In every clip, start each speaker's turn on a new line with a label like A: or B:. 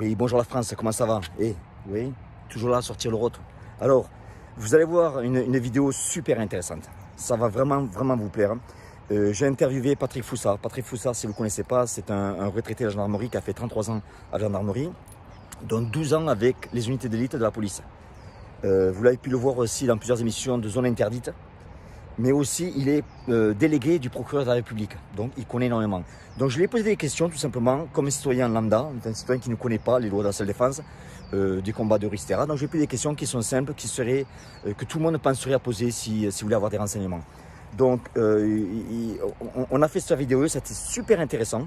A: Oui, bonjour la France, comment ça va? Oui, toujours là à sortir le rôte. Alors, vous allez voir une vidéo super intéressante. Ça va vraiment vous plaire. J'ai interviewé Patrick Foussard. Patrick Foussard, si vous ne connaissez pas, c'est un retraité de la gendarmerie qui a fait 33 ans à la gendarmerie, dont 12 ans avec les unités d'élite de la police. Vous l'avez pu le voir aussi dans plusieurs émissions de Zone Interdite. Mais aussi, il est délégué du procureur de la République. Donc, il connaît énormément. Donc, je lui ai posé des questions, tout simplement, comme un citoyen lambda, un citoyen qui ne connaît pas les lois de la self-défense, des combats de rue, etc. Donc, je lui ai posé des questions qui sont simples, que tout le monde penserait à poser si vous voulez avoir des renseignements. Donc, on a fait cette vidéo, c'était super intéressant.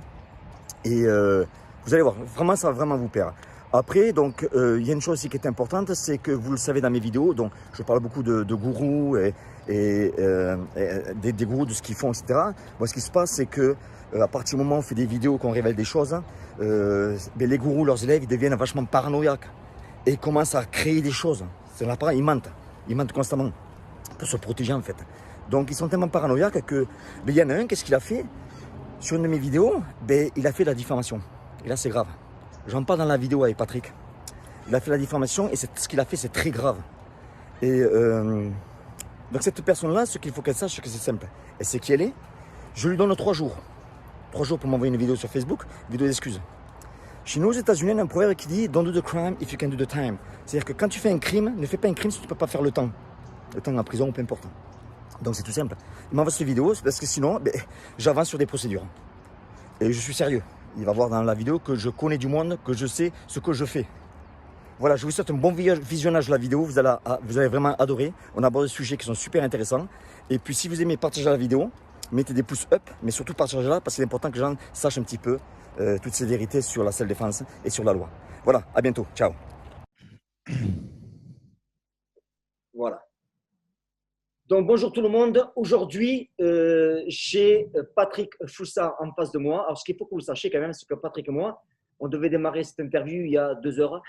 A: Et vous allez voir, vraiment, ça va vraiment vous plaire. Après, donc, il y a une chose aussi qui est importante, c'est que vous le savez dans mes vidéos, donc je parle beaucoup de gourous et des gourous, de ce qu'ils font, etc. Moi, ce qui se passe, c'est que à partir du moment où on fait des vidéos, qu'on révèle des choses, les gourous, leurs élèves, ils deviennent vachement paranoïaques et ils commencent à créer des choses. C'est là, ils mentent constamment pour se protéger en fait. Donc, ils sont tellement paranoïaques que, il y en a un, qu'est-ce qu'il a fait? Sur une de mes vidéos, il a fait de la diffamation. Et là, c'est grave. J'en parle dans la vidéo avec Patrick. Il a fait la diffamation et ce qu'il a fait, c'est très grave. Et donc cette personne-là, ce qu'il faut qu'elle sache, c'est que c'est simple. Elle sait qui elle est. Je lui donne 3 jours. 3 jours pour m'envoyer une vidéo sur Facebook, vidéo d'excuses. Chez nous, aux États-Unis, il y a un proverbe qui dit Don't do the crime if you can do the time. C'est-à-dire que quand tu fais un crime, ne fais pas un crime si tu ne peux pas faire le temps. Le temps en prison ou peu importe. Donc c'est tout simple. Il m'envoie cette vidéo parce que sinon, j'avance sur des procédures. Et je suis sérieux. Il va voir dans la vidéo que je connais du monde, que je sais ce que je fais. Voilà, je vous souhaite un bon visionnage de la vidéo. Vous allez vraiment adorer. On aborde des sujets qui sont super intéressants. Et puis, si vous aimez partager la vidéo, mettez des pouces up, mais surtout partagez-la parce que c'est important que les gens sachent un petit peu toutes ces vérités sur la self-défense et sur la loi. Voilà, à bientôt. Ciao. Voilà. Donc, bonjour tout le monde. Aujourd'hui, j'ai Patrick Foussard en face de moi. Alors, ce qu'il faut que vous sachiez quand même, c'est que Patrick et moi, on devait démarrer cette interview il y a 2 heures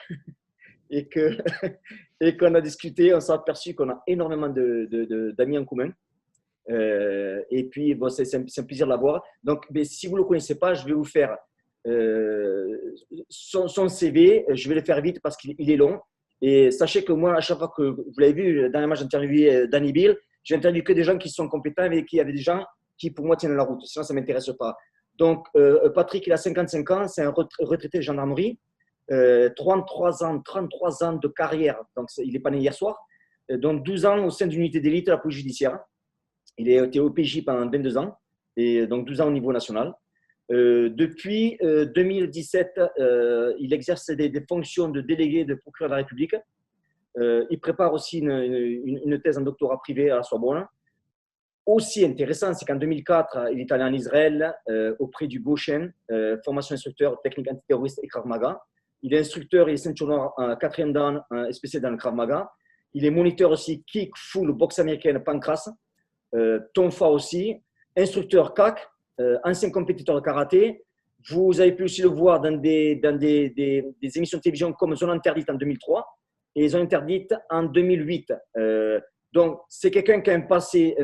A: et qu'on a discuté. On s'est aperçu qu'on a énormément d'amis en commun. Et puis, bon, c'est un plaisir de l'avoir. Donc, si vous ne le connaissez pas, je vais vous faire son CV. Je vais le faire vite parce qu'il est long. Et sachez que moi, à chaque fois que vous l'avez vu, dernièrement, j'ai interviewé Danny Bill. J'ai interviewé que des gens qui sont compétents et qui avaient des gens qui, pour moi, tiennent la route. Sinon, ça ne m'intéresse pas. Donc, Patrick, il a 55 ans. C'est un retraité de gendarmerie. 33 ans de carrière. Donc, il n'est pas né hier soir. Donc, 12 ans au sein d'une unité d'élite de la police judiciaire. Il a été OPJ pendant 22 ans. Et donc, 12 ans au niveau national. Depuis 2017, il exerce des fonctions de délégué de procureur de la République. Il prépare aussi une thèse en doctorat privé à la Sorbonne. Aussi intéressant, c'est qu'en 2004, il est allé en Israël auprès du Goshen, formation instructeur technique antiterroriste et Krav Maga. Il est instructeur, il est ceinture noire 4e dan, spécialisé dans le Krav Maga. Il est moniteur aussi kick, full, boxe américaine, pancras, tonfa aussi, instructeur CAC, ancien compétiteur de karaté. Vous avez pu aussi le voir dans des émissions de télévision comme Zone Interdite en 2003 et Zone Interdite en 2008. Donc, c'est quelqu'un qui a un passé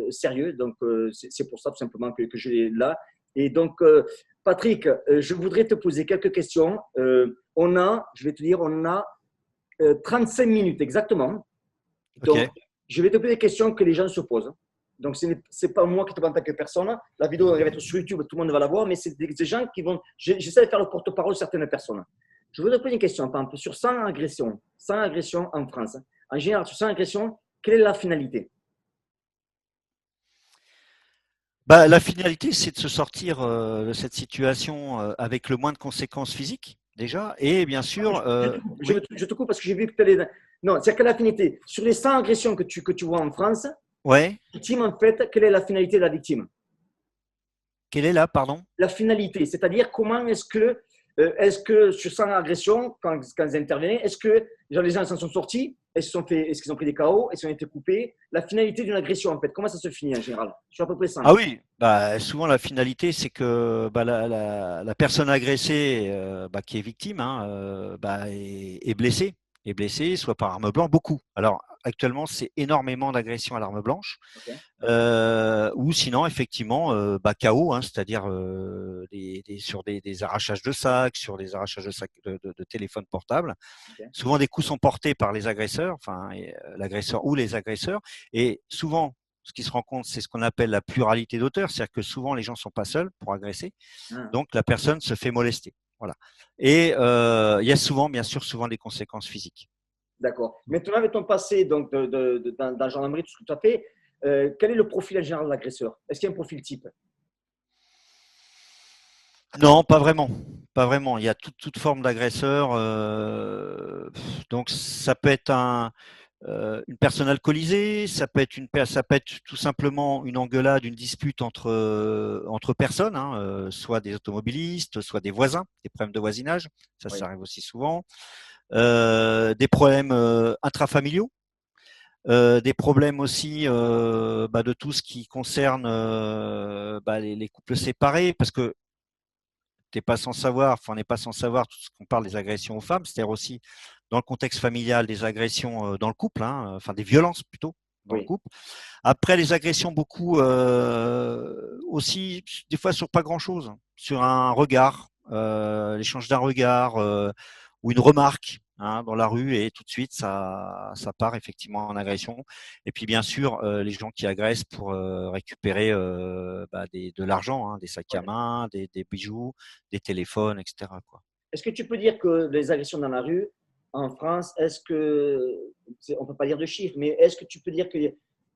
A: sérieux. Donc, c'est pour ça tout simplement que je l'ai là. Et donc, Patrick, je voudrais te poser quelques questions. On a 35 minutes exactement. Donc,
B: Okay.
A: je vais te poser des questions que les gens se posent. Donc, ce n'est pas moi qui te parle en tant que personne. La vidéo va être sur YouTube, tout le monde va la voir, mais c'est des gens qui vont… J'essaie de faire le porte-parole de certaines personnes. Je voudrais te poser une question, par exemple, sur 100 agressions en France. En général, sur 100 agressions, quelle est la finalité?
B: Bah, la finalité, c'est de se sortir de cette situation avec le moins de conséquences physiques, déjà. Et bien sûr, oui,
A: Je te coupe parce que j'ai vu que tu allais… Non, c'est quelle est la finalité? Sur les 100 agressions que tu vois en France,
B: ouais.
A: victime, en fait, quelle est la finalité de la victime?
B: Quelle est là, pardon?
A: La finalité, c'est-à-dire comment est-ce que sur 100 agressions, quand ils intervenaient, est-ce que les gens s'en sont sortis? Est-ce qu'ils ont pris des KO? Est-ce qu'ils ont été coupés? La finalité d'une agression, en fait, comment ça se finit en général? Sur à peu près 100.
B: Ah oui, bah, souvent la finalité, c'est que bah, la personne agressée, qui est victime, hein, est blessée, soit par arme blanche, beaucoup. Alors, actuellement, c'est énormément d'agressions à l'arme blanche.
A: Ok.
B: Ou sinon, effectivement, KO, hein, c'est-à-dire sur des arrachages de sacs, sur des arrachages de sacs de téléphones portables.
A: Ok.
B: Souvent, des coups sont portés par les agresseurs, enfin, l'agresseur ou les agresseurs. Et souvent, ce qui se rend compte, c'est ce qu'on appelle la pluralité d'auteurs, c'est-à-dire que souvent, les gens ne sont pas seuls pour agresser.
A: Ah,
B: Donc, la personne se fait molester. Voilà. Et il y a souvent, bien sûr, souvent des conséquences physiques.
A: d'accord. Maintenant, avec ton passé donc, dans la gendarmerie, tout ce que tu as fait, quel est le profil en général de l'agresseur? Est-ce qu'il y a un profil type?
B: Non, pas vraiment. Pas vraiment. Il y a toute forme d'agresseur. Donc, ça peut être une personne alcoolisée, ça peut être tout simplement une engueulade, une dispute entre personnes, hein, soit des automobilistes, soit des voisins, des problèmes de voisinage. Ça
A: Oui,
B: arrive aussi souvent. Des problèmes intrafamiliaux. Des problèmes aussi de tout ce qui concerne les couples séparés, parce que t'es pas sans savoir, enfin, on n'est pas sans savoir tout ce qu'on parle des agressions aux femmes, c'est-à-dire aussi dans le contexte familial des agressions dans le couple, hein, enfin des violences plutôt dans le
A: oui,
B: couple. Après les agressions beaucoup aussi des fois sur pas grand-chose, sur un regard, l'échange d'un regard ou une remarque. Hein, dans la rue et tout de suite ça part effectivement en agression et puis bien sûr les gens qui agressent pour récupérer de l'argent, hein, des sacs à
A: ouais.
B: main, des bijoux, des téléphones, etc. quoi.
A: Est-ce que tu peux dire que les agressions dans la rue, en France, est-ce que, on ne peut pas dire de chiffres, mais est-ce que tu peux dire que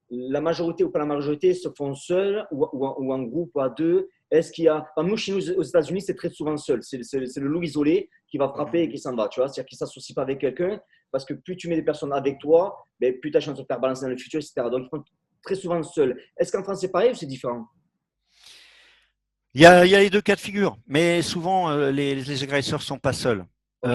A: la majorité ou pas la majorité se font seuls ou en groupe ou à deux? Est-ce qu'il y a, enfin, nous, chez nous, aux États-Unis, c'est très souvent seul. C'est le loup isolé qui va
B: Mhm.
A: frapper et qui s'en va, tu vois. C'est-à-dire qu'il ne s'associe pas avec quelqu'un parce que plus tu mets des personnes avec toi, ben, plus tu as chance de te faire balancer dans le futur, etc. Donc, ils font très souvent seuls. Est-ce qu'en France, c'est pareil ou c'est différent?
B: Il y a les deux cas de figure, mais souvent les agresseurs sont pas seuls.
A: Ok,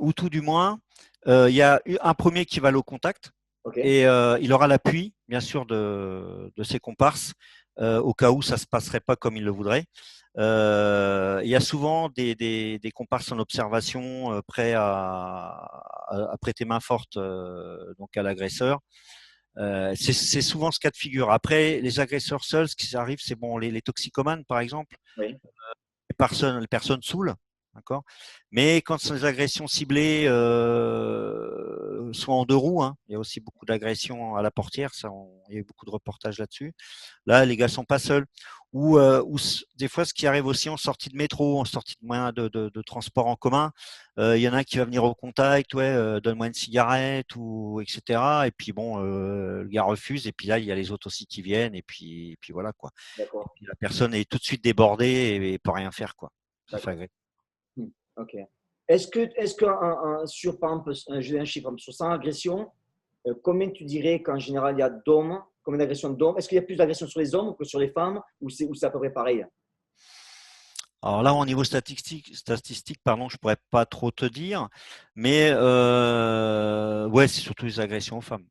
B: Ou tout du moins, il y a un premier qui va aller au contact
A: ok,
B: et il aura l'appui, bien sûr, de ses comparses au cas où ça se passerait pas comme il le voudrait. Il y a souvent des comparses en observation prêts à prêter main forte donc à l'agresseur. C'est souvent ce cas de figure. Après, les agresseurs seuls, ce qui arrive, c'est bon, les toxicomanes, par exemple,
A: oui,
B: les personnes saoules, d'accord. Mais quand ce sont des agressions ciblées, soit en deux roues, hein, il y a aussi beaucoup d'agressions à la portière, il y a eu beaucoup de reportages là-dessus. Là, les gars sont pas seuls. Ou des fois, ce qui arrive aussi en sortie de métro, en sortie de moyen de transport en commun, il y en a un qui va venir au contact, ouais, donne-moi une cigarette ou etc. Et puis bon, le gars refuse. Et puis là, il y a les autres aussi qui viennent. Et puis voilà quoi. Et
A: d'accord,
B: puis la personne est tout de suite débordée et peut rien faire quoi. Ça fait
A: d'accord.
B: agresser.
A: Ok. Est-ce que sur, par exemple, j'ai un chiffre, sur 100 agressions, combien tu dirais qu'en général il y a d'hommes, combien d'agressions d'hommes? Est-ce qu'il y a plus d'agressions sur les hommes que sur les femmes ou c'est à peu près pareil?
B: Alors là, au niveau statistique, pardon, je pourrais pas trop te dire, mais ouais, c'est surtout les agressions aux femmes,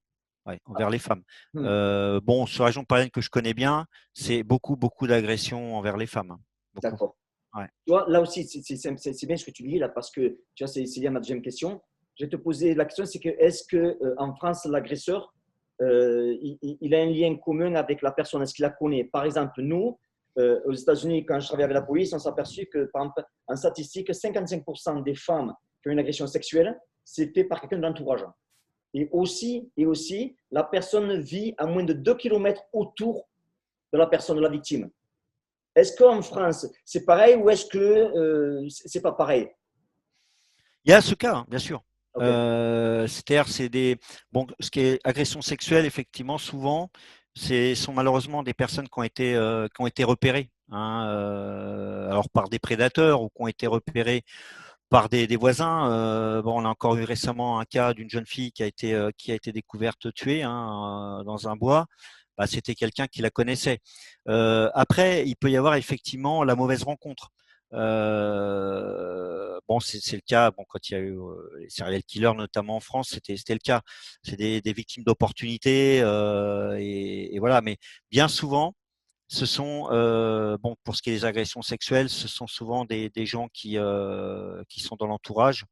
B: ouais, envers les femmes.
A: Hmm,
B: Bon, sur la région parisienne que je connais bien, c'est beaucoup d'agressions envers les femmes, hein, beaucoup.
A: d'accord.
B: Ouais.
A: Tu vois, là aussi, c'est bien ce que tu dis là parce que tu vois, c'est lié à ma deuxième question. Je vais te poser la question, c'est que est-ce que en France, l'agresseur, il a un lien commun avec la personne, est-ce qu'il la connaît? Par exemple, nous, aux États-Unis, quand je travaillais avec la police, on s'est aperçu que, par exemple, en statistique, 55% des femmes qui ont une agression sexuelle, c'est fait par quelqu'un de l'entourage. Et aussi, la personne vit à moins de 2 kilomètres autour de la personne, de la victime. Est-ce qu'en France, c'est pareil ou est-ce que c'est pas pareil?
B: Il y a ce cas, hein, bien sûr.
A: Ok,
B: C'est-à-dire, bon, ce qui est agression sexuelle, effectivement, souvent, sont malheureusement des personnes qui ont été repérées, hein, alors par des prédateurs ou qui ont été repérées par des voisins. Bon, on a encore eu récemment un cas d'une jeune fille qui a été découverte tuée, hein, dans un bois. Bah, c'était quelqu'un qui la connaissait. Après, il peut y avoir effectivement la mauvaise rencontre. Bon, c'est le cas. Bon, quand il y a eu les serial killers, notamment en France, c'était le cas. C'est des victimes d'opportunités et voilà. Mais bien souvent, ce sont bon pour ce qui est des agressions sexuelles, ce sont souvent des gens qui sont dans l'entourage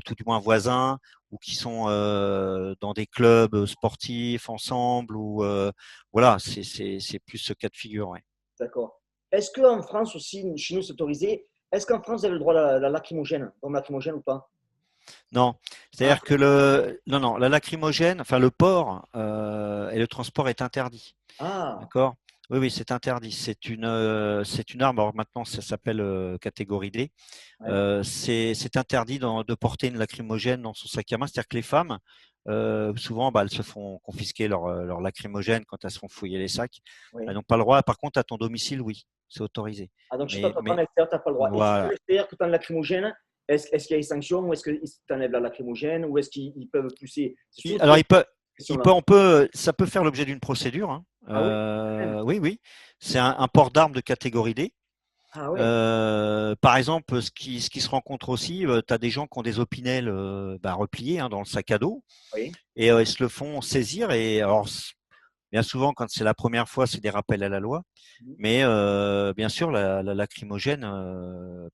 B: tout du moins voisins, ou qui sont dans des clubs sportifs ensemble, ou voilà, c'est plus ce cas de figure. Ouais.
A: D'accord. Est-ce qu'en France aussi, chez nous, c'est autorisé? Est-ce qu'en France, vous avez le droit à la lacrymogène, bombe lacrymogène ou pas?
B: Non,
A: Ah,
B: c'est-à-dire que non, la lacrymogène, enfin le port et le transport est interdit.
A: ah,
B: D'accord? Oui, oui, c'est interdit. C'est une arme. Alors maintenant, ça s'appelle catégorie D.
A: ouais,
B: C'est interdit de porter une lacrymogène dans son sac à main. C'est-à-dire que les femmes, souvent, bah, elles se font confisquer leur lacrymogène quand elles se font fouiller les sacs. Elles
A: oui.
B: n'ont pas le droit. Par contre, à ton domicile, oui, c'est autorisé.
A: Ah, donc chez toi,
B: Mais,
A: tu n'as pas
B: mais
A: l'extérieur, tu n'as pas le droit. Et si à
B: voilà.
A: l'extérieur, que tu as une lacrymogène, est-ce qu'il y a des sanctions ou est-ce qu'ils t'enlèvent la lacrymogène ou est-ce qu'ils peuvent pousser? C'est toujours
B: Alors,
A: cette question-là.
B: ça peut faire l'objet d'une procédure, hein.
A: Ah oui, quand même.
B: Oui, oui. C'est un port d'armes de catégorie D.
A: Ah oui,
B: Par exemple, ce qui se rencontre aussi, tu as des gens qui ont des opinels repliés, hein, dans le sac à dos,
A: oui.
B: et ils se le font saisir. Et alors, bien souvent, quand c'est la première fois, c'est des rappels à la loi.
A: Mhm.
B: Mais bien sûr, la lacrymogène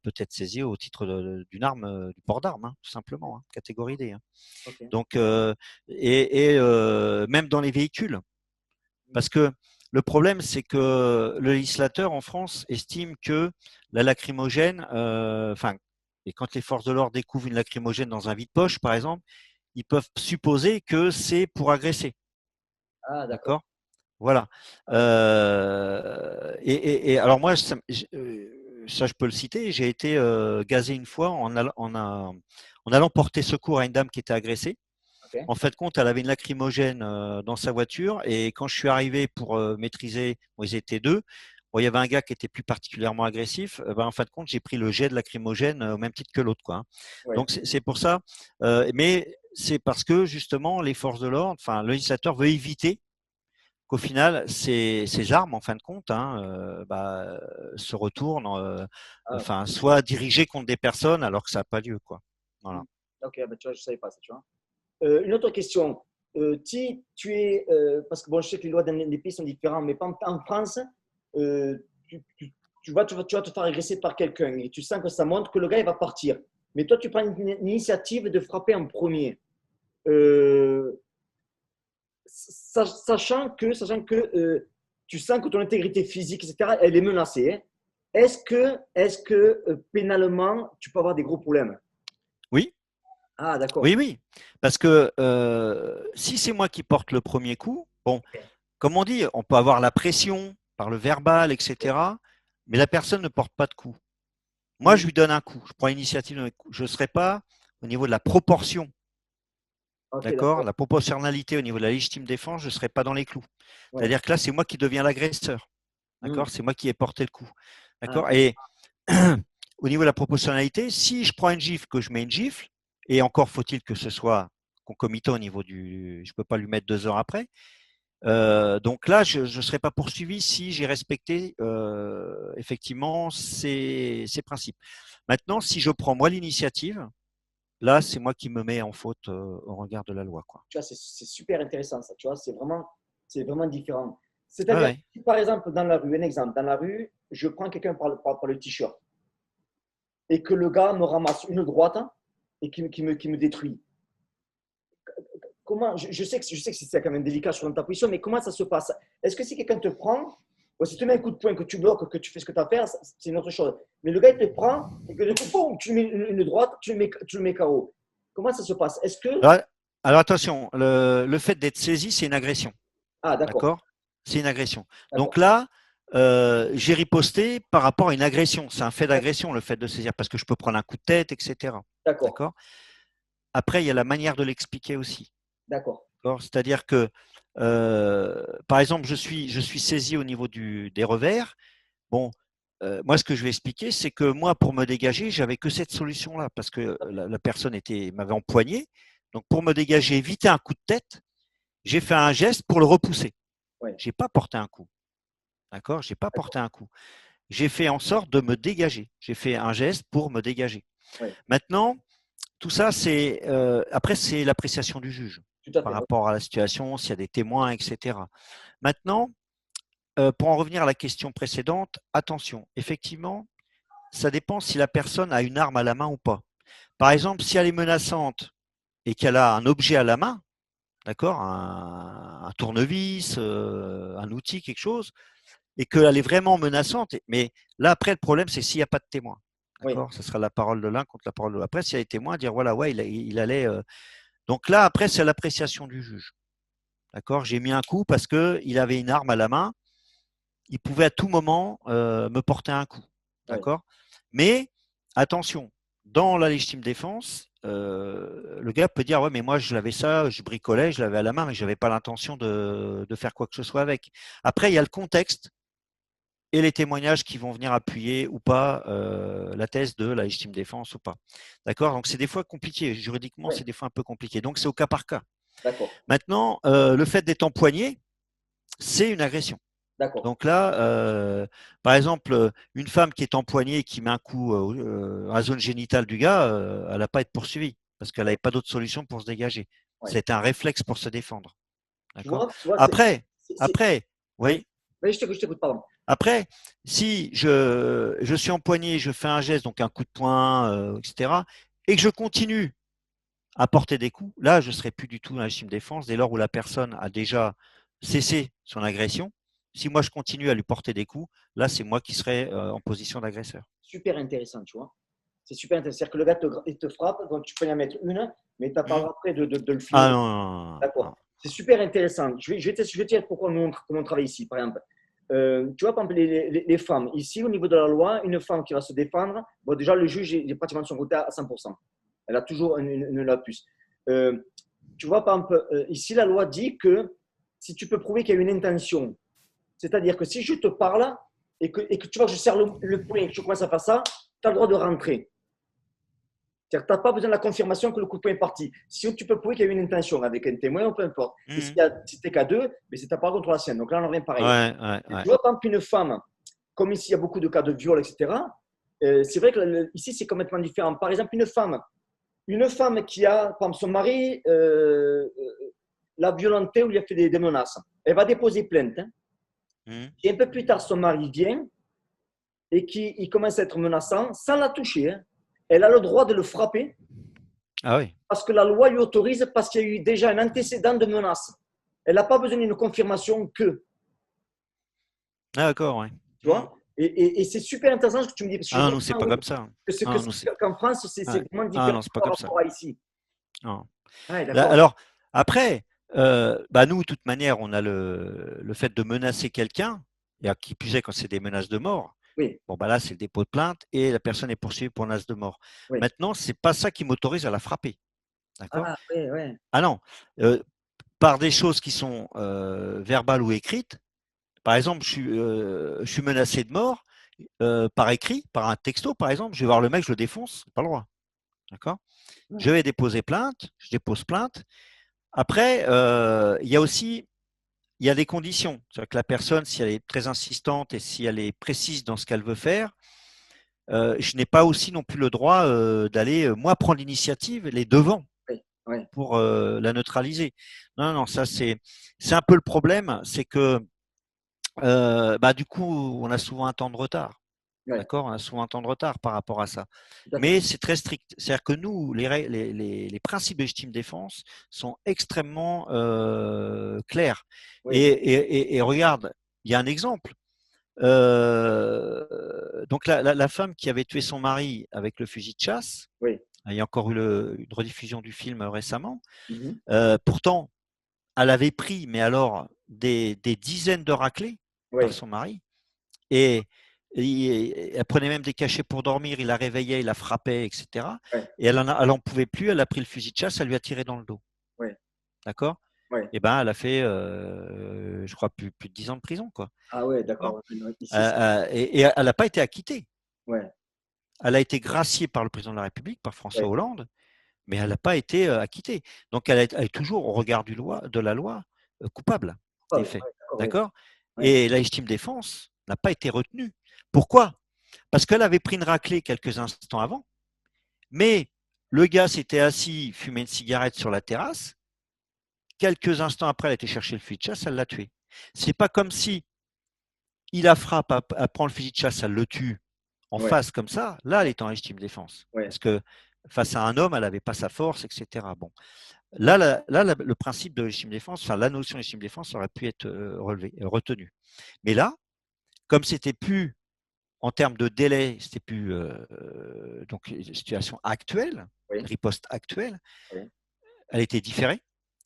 B: peut être saisie au titre d'une arme, du port d'armes, hein, tout simplement, hein, catégorie D, hein.
A: Ok.
B: Donc, même dans les véhicules, parce que le problème, c'est que le législateur en France estime que la lacrymogène, et quand les forces de l'ordre découvrent une lacrymogène dans un vide-poche, par exemple, ils peuvent supposer que c'est pour agresser.
A: Ah, d'accord.
B: D'accord? Voilà.
A: Ah oui.
B: Et alors moi, ça, je peux le citer, j'ai été gazé une fois en allant porter secours à une dame qui était agressée.
A: Ok.
B: En fait, compte, elle avait une lacrymogène dans sa voiture et quand je suis arrivé pour maîtriser, bon, ils étaient deux. Bon, il y avait un gars qui était plus particulièrement agressif. En fin de compte, j'ai pris le jet de lacrymogène au même titre que l'autre, quoi, hein.
A: Oui.
B: Donc c'est pour ça. Mais c'est parce que justement les forces de l'ordre, enfin le législateur veut éviter qu'au final ces armes, en fin de compte, hein, se retournent,
A: Ah,
B: soit dirigées contre des personnes alors que ça n'a pas lieu, quoi. Voilà.
A: hmm. Ok, bah, tu vois, je ne savais pas ça, tu vois. Une autre question. Tu es, parce que bon, je sais que les lois dans les pays sont différentes, mais en France, euh, tu vas te faire agresser par quelqu'un et tu sens que ça montre que le gars il va partir. Mais toi, tu prends une initiative de frapper en premier. Euh, sachant que tu sens que ton intégrité physique, etc., elle est menacée, hein. Est-ce que pénalement, tu peux avoir des gros problèmes?
B: Oui,
A: Ah, d'accord.
B: oui, oui. Parce que si c'est moi qui porte le premier coup, bon, comme on dit, on peut avoir la pression par le verbal, etc. Mais la personne ne porte pas de coup. Moi,
A: Hmm.
B: je lui donne un coup. Je prends l'initiative d'un coup. Je ne serai pas au niveau de la proportion,
A: Ok,
B: d'accord?
A: d'accord.
B: La proportionnalité au niveau de la légitime défense, je ne serai pas dans les clous.
A: Ouais.
B: C'est-à-dire que là, c'est moi qui deviens l'agresseur,
A: Hmm.
B: d'accord? C'est moi qui ai porté le coup,
A: Ah,
B: d'accord? Et au niveau de la proportionnalité, si je prends une gifle, que je mets une gifle, et encore faut-il que ce soit concomitant au niveau du, je ne peux pas lui mettre 2 heures après. Donc là, je ne serai pas poursuivi si j'ai respecté effectivement ces principes. Maintenant, si je prends moi l'initiative, là, c'est moi qui me mets en faute au regard de la loi, quoi.
A: tu vois, c'est super intéressant ça, tu vois, c'est vraiment différent.
B: Ah
A: C'est-à-dire,
B: ouais.
A: si par exemple, dans la rue, un exemple, dans la rue, je prends quelqu'un par le t-shirt et que le gars me ramasse une droite et qui me détruit. Comment, je sais que c'est quand même délicat sur ta position, mais comment ça se passe? Est-ce que si quelqu'un te prend, bon, si tu mets un coup de poing, que tu bloques, que tu fais ce que tu as à faire, c'est une autre chose. Mais le gars, il te prend et que du coup, boum, tu mets une droite, tu le mets KO. Comment ça se passe? Est-ce que.
B: Alors, alors attention, le fait d'être saisi, c'est une agression,
A: Ah, d'accord,
B: d'accord? C'est une agression. Donc
A: d'accord,
B: là, j'ai riposté par rapport à une agression. C'est un fait d'agression, le fait de saisir, parce que je peux prendre un coup de tête, etc.
A: d'accord,
B: D'accord? Après, il y a la manière de l'expliquer aussi.
A: d'accord.
B: C'est-à-dire que, par exemple, je suis saisi au niveau des revers. Bon, moi, ce que je vais expliquer, c'est que moi, pour me dégager, j'avais que cette solution-là, parce que la personne m'avait empoigné. Donc, pour me dégager, éviter un coup de tête, j'ai fait un geste pour le repousser.
A: Ouais,
B: J'ai pas porté un coup. D'accord? J'ai pas
A: d'accord,
B: porté un coup. J'ai fait en sorte de me dégager. J'ai fait un geste pour me dégager.
A: ouais,
B: Maintenant, tout ça, après, c'est l'appréciation du juge
A: tout à
B: par
A: fait. Ouais.
B: rapport à la situation, s'il y a des témoins, etc. Maintenant, pour en revenir à la question précédente, attention, effectivement, ça dépend si la personne a une arme à la main ou pas. Par exemple, si elle est menaçante et qu'elle a un objet à la main, d'accord, un tournevis, un outil, quelque chose, et qu'elle est vraiment menaçante. Mais là, après, le problème, c'est s'il n'y a pas de témoin.
A: Oui,
B: D'accord. Ce sera la parole de l'un contre la parole de l'autre. Après, s'il y a des témoins, dire voilà, ouais, il allait. Donc là, après, c'est l'appréciation du juge. D'accord. J'ai mis un coup parce qu'il avait une arme à la main. Il pouvait à tout moment me porter un coup.
A: oui,
B: D'accord. Mais attention, dans la légitime défense, le gars peut dire ouais, mais moi je l'avais ça, je bricolais, je l'avais à la main, mais je n'avais pas l'intention de faire quoi que ce soit avec. Après, il y a le contexte et les témoignages qui vont venir appuyer ou pas la thèse de la légitime défense ou pas. D'accord. Donc c'est des fois compliqué. Juridiquement,
A: oui,
B: c'est des fois un peu compliqué. Donc c'est au cas par cas.
A: d'accord,
B: Maintenant, le fait d'être empoigné, c'est une agression.
A: d'accord.
B: Donc là, par exemple, une femme qui est empoignée et qui met un coup à la zone génitale du gars, elle n'a pas à être poursuivie parce qu'elle
A: Oui,
B: n'avait pas d'autre solution pour se dégager.
A: oui.
B: C'est un réflexe pour se défendre. D'accord.
A: Tu vois,
B: Après,
A: c'est-
B: après,
A: oui.
B: oui.
A: Oui, je t'écoute, pardon.
B: Après, si je suis empoigné, je fais un geste, donc un coup de poing, etc., et que je continue à porter des coups, là, je ne serai plus du tout dans la légitime défense dès lors où la personne a déjà cessé son agression. Si moi, je continue à lui porter des coups, là, c'est moi qui serai en position d'agresseur.
A: Super intéressant, tu vois. C'est super intéressant. C'est-à-dire que le gars il te frappe, donc tu peux y en mettre une, mais tu n'as pas le
B: Hmm.
A: droit après de le
B: Ah
A: finir.
B: non, non, non,
A: D'accord.
B: non.
A: C'est super intéressant. Je vais te dire pourquoi comment on travaille ici, par exemple. Tu vois, par exemple, les femmes. Ici, au niveau de la loi, une femme qui va se défendre, bon, déjà, le juge il est pratiquement de son côté à 100%. Elle a toujours une lapus. Euh, Tu vois, par exemple, ici, la loi dit que si tu peux prouver qu'il y a une intention, c'est-à-dire que si je te parle et que tu vois que je serre le poing et que je commence à faire ça, tu as le droit de rentrer. C'est-à-dire que tu n'as pas besoin de la confirmation que le coup de poing est parti. Si tu peux prouver qu'il y a eu une intention avec un témoin ou peu importe. Et
B: Hmm.
A: si t'es qu'à deux, mais c'est ta parole contre la sienne. Donc là, on revient pareil.
B: Ouais, ouais,
A: Et
B: ouais.
A: tu vois, par exemple, une femme, comme ici, il y a beaucoup de cas de viol, etc. C'est vrai que ici, c'est complètement différent. Par exemple, une femme qui a, par exemple, son mari l'a violenté ou lui a fait des menaces, elle va déposer plainte. Hein.
B: Hmm.
A: Et un peu plus tard, son mari vient et qui il commence à être menaçant sans la toucher. Hein. Elle a le droit de le frapper
B: Ah oui.
A: parce que la loi lui autorise, parce qu'il y a eu déjà un antécédent de menace. Elle n'a pas besoin d'une confirmation que,
B: Ah, d'accord, ouais.
A: tu
B: Hmm.
A: vois. Et c'est super intéressant ce que tu me dis, parce que je
B: Ah non,
A: vois
B: nous, c'est pas comme ça. Ah, nous,
A: qu'en France, c'est
B: ouais.
A: vraiment
B: Ah
A: différent
B: non, c'est pas
A: par
B: comme ça.
A: rapport à ici.
B: Non.
A: Ah,
B: Là,
A: d'accord.
B: alors, après, bah nous, de toute manière, on a le fait de menacer quelqu'un, et à qui plus est quand c'est des menaces de mort.
A: Oui,
B: Bon, bah là, c'est le dépôt de plainte et la personne est poursuivie pour menace de mort.
A: oui.
B: Maintenant, c'est pas ça qui m'autorise à la frapper. D'accord.
A: Ah, oui, oui.
B: Ah non. Euh, Par des choses qui sont verbales ou écrites. Par exemple, je suis menacé de mort par écrit, par un texto, par exemple. Je vais voir le mec, je le défonce, pas le droit. D'accord. Je vais déposer plainte, je dépose plainte. Après, il y a des conditions. C'est-à-dire que la personne, si elle est très insistante et si elle est précise dans ce qu'elle veut faire, je n'ai pas aussi non plus le droit d'aller, moi, prendre l'initiative, les devants
A: Oui, oui,
B: pour la neutraliser. Non, non, ça c'est un peu le problème, c'est que bah, du coup, on a souvent un temps de retard.
A: oui,
B: D'accord. On a souvent un temps de retard par rapport à ça.
A: tout à fait.
B: Mais c'est très strict. C'est-à-dire que nous, les principes de légitime défense sont extrêmement clairs.
A: Oui,
B: Et regarde, il y a un exemple. Donc la femme qui avait tué son mari avec le fusil de chasse,
A: oui.
B: il y a encore eu une rediffusion du film récemment.
A: Mhm.
B: Pourtant, elle avait pris, mais alors, des dizaines de raclées par
A: Oui,
B: son mari. Et, elle prenait même des cachets pour dormir, il la réveillait, il la frappait, etc.
A: oui,
B: Et elle en pouvait plus, elle a pris le fusil de chasse, elle lui a tiré dans le dos.
A: oui,
B: D'accord.
A: oui.
B: Et ben, elle a fait, je crois, plus de 10 ans de prison, quoi.
A: Ah, ouais,
B: D'accord.
A: d'accord. Ici, c'est.
B: Et elle n'a pas été acquittée.
A: Ouais,
B: Elle a été graciée par le président de la République, par François
A: ouais.
B: Hollande, mais elle n'a pas été acquittée. Donc, elle est toujours, au regard de la loi, coupable
A: Ah,
B: des
A: ouais,
B: faits.
A: d'accord, oui.
B: D'accord.
A: Ouais,
B: Et la légitime défense n'a pas été retenue. Pourquoi? Parce qu'elle avait pris une raclée quelques instants avant, mais le gars s'était assis, fumait une cigarette sur la terrasse. Quelques instants après, elle a été chercher le fusil de chasse, elle l'a tué. C'est pas comme si il la frappe, elle prend le fusil de chasse, elle le tue en
A: ouais,
B: face comme ça. Là, elle est en légitime défense.
A: ouais.
B: Parce que face à un homme, elle n'avait pas sa force, etc. Bon. Le principe de légitime défense, enfin, la notion de légitime défense aurait pu être retenue. Mais là, comme c'était plus en termes de délai, c'était plus donc une situation actuelle,
A: Oui,
B: riposte actuelle,
A: oui.
B: elle était différée.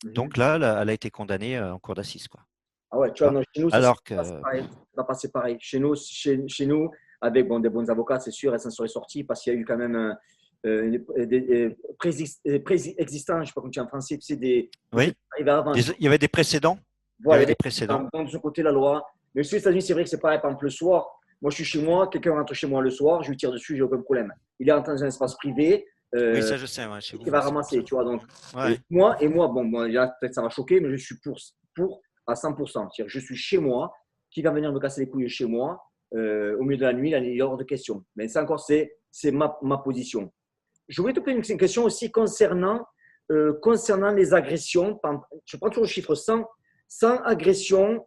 A: Mhm.
B: Donc là, elle a été condamnée en cour d'assises, quoi.
A: Ah ouais, tu
B: Tu
A: vois,
B: vois.
A: non, chez nous, ça
B: Alors
A: pas passé
B: que
A: pareil. Ça va passer pareil. Chez nous, avec bon, des bons avocats, c'est sûr, elle s'en serait sortie parce qu'il y a eu quand même des préexistants, je ne sais pas comment tu dis en français, c'est des
B: oui,
A: trucs qui arrivaient avant.
B: il y avait des précédents. Il y
A: Voilà,
B: avait
A: il y
B: des
A: avait
B: précédents.
A: de ce côté la loi. Mais aux États-Unis, c'est vrai que c'est pareil. Par exemple, le soir, moi, je suis chez moi, quelqu'un rentre chez moi le soir, je lui tire dessus, j'ai aucun problème. Il est en dans un espace privé,
B: Oui, ça je sais, ouais, chez
A: il
B: vous,
A: va
B: c'est comme ça.
A: ramasser, tu vois. Donc,
B: Ouais.
A: moi, bon, là, peut-être ça va choquer, mais je suis pour à 100%. C'est-à-dire, je suis chez moi, qui va venir me casser les couilles chez moi, au milieu de la nuit, il y a hors de question. Mais ça encore, c'est ma position. Je voulais te poser une question aussi concernant les agressions. Je prends toujours le chiffre 100. 100 agressions.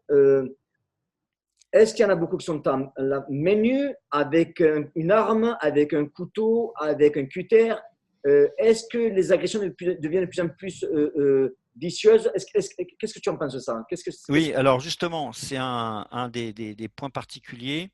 A: Est-ce qu'il y en a beaucoup qui sont en la main nue, avec une arme, avec un couteau, avec un cutter? Est-ce que les agressions deviennent de plus en plus vicieuses? Qu'est-ce que tu en penses de ça?
B: Oui, alors justement, c'est un des points particuliers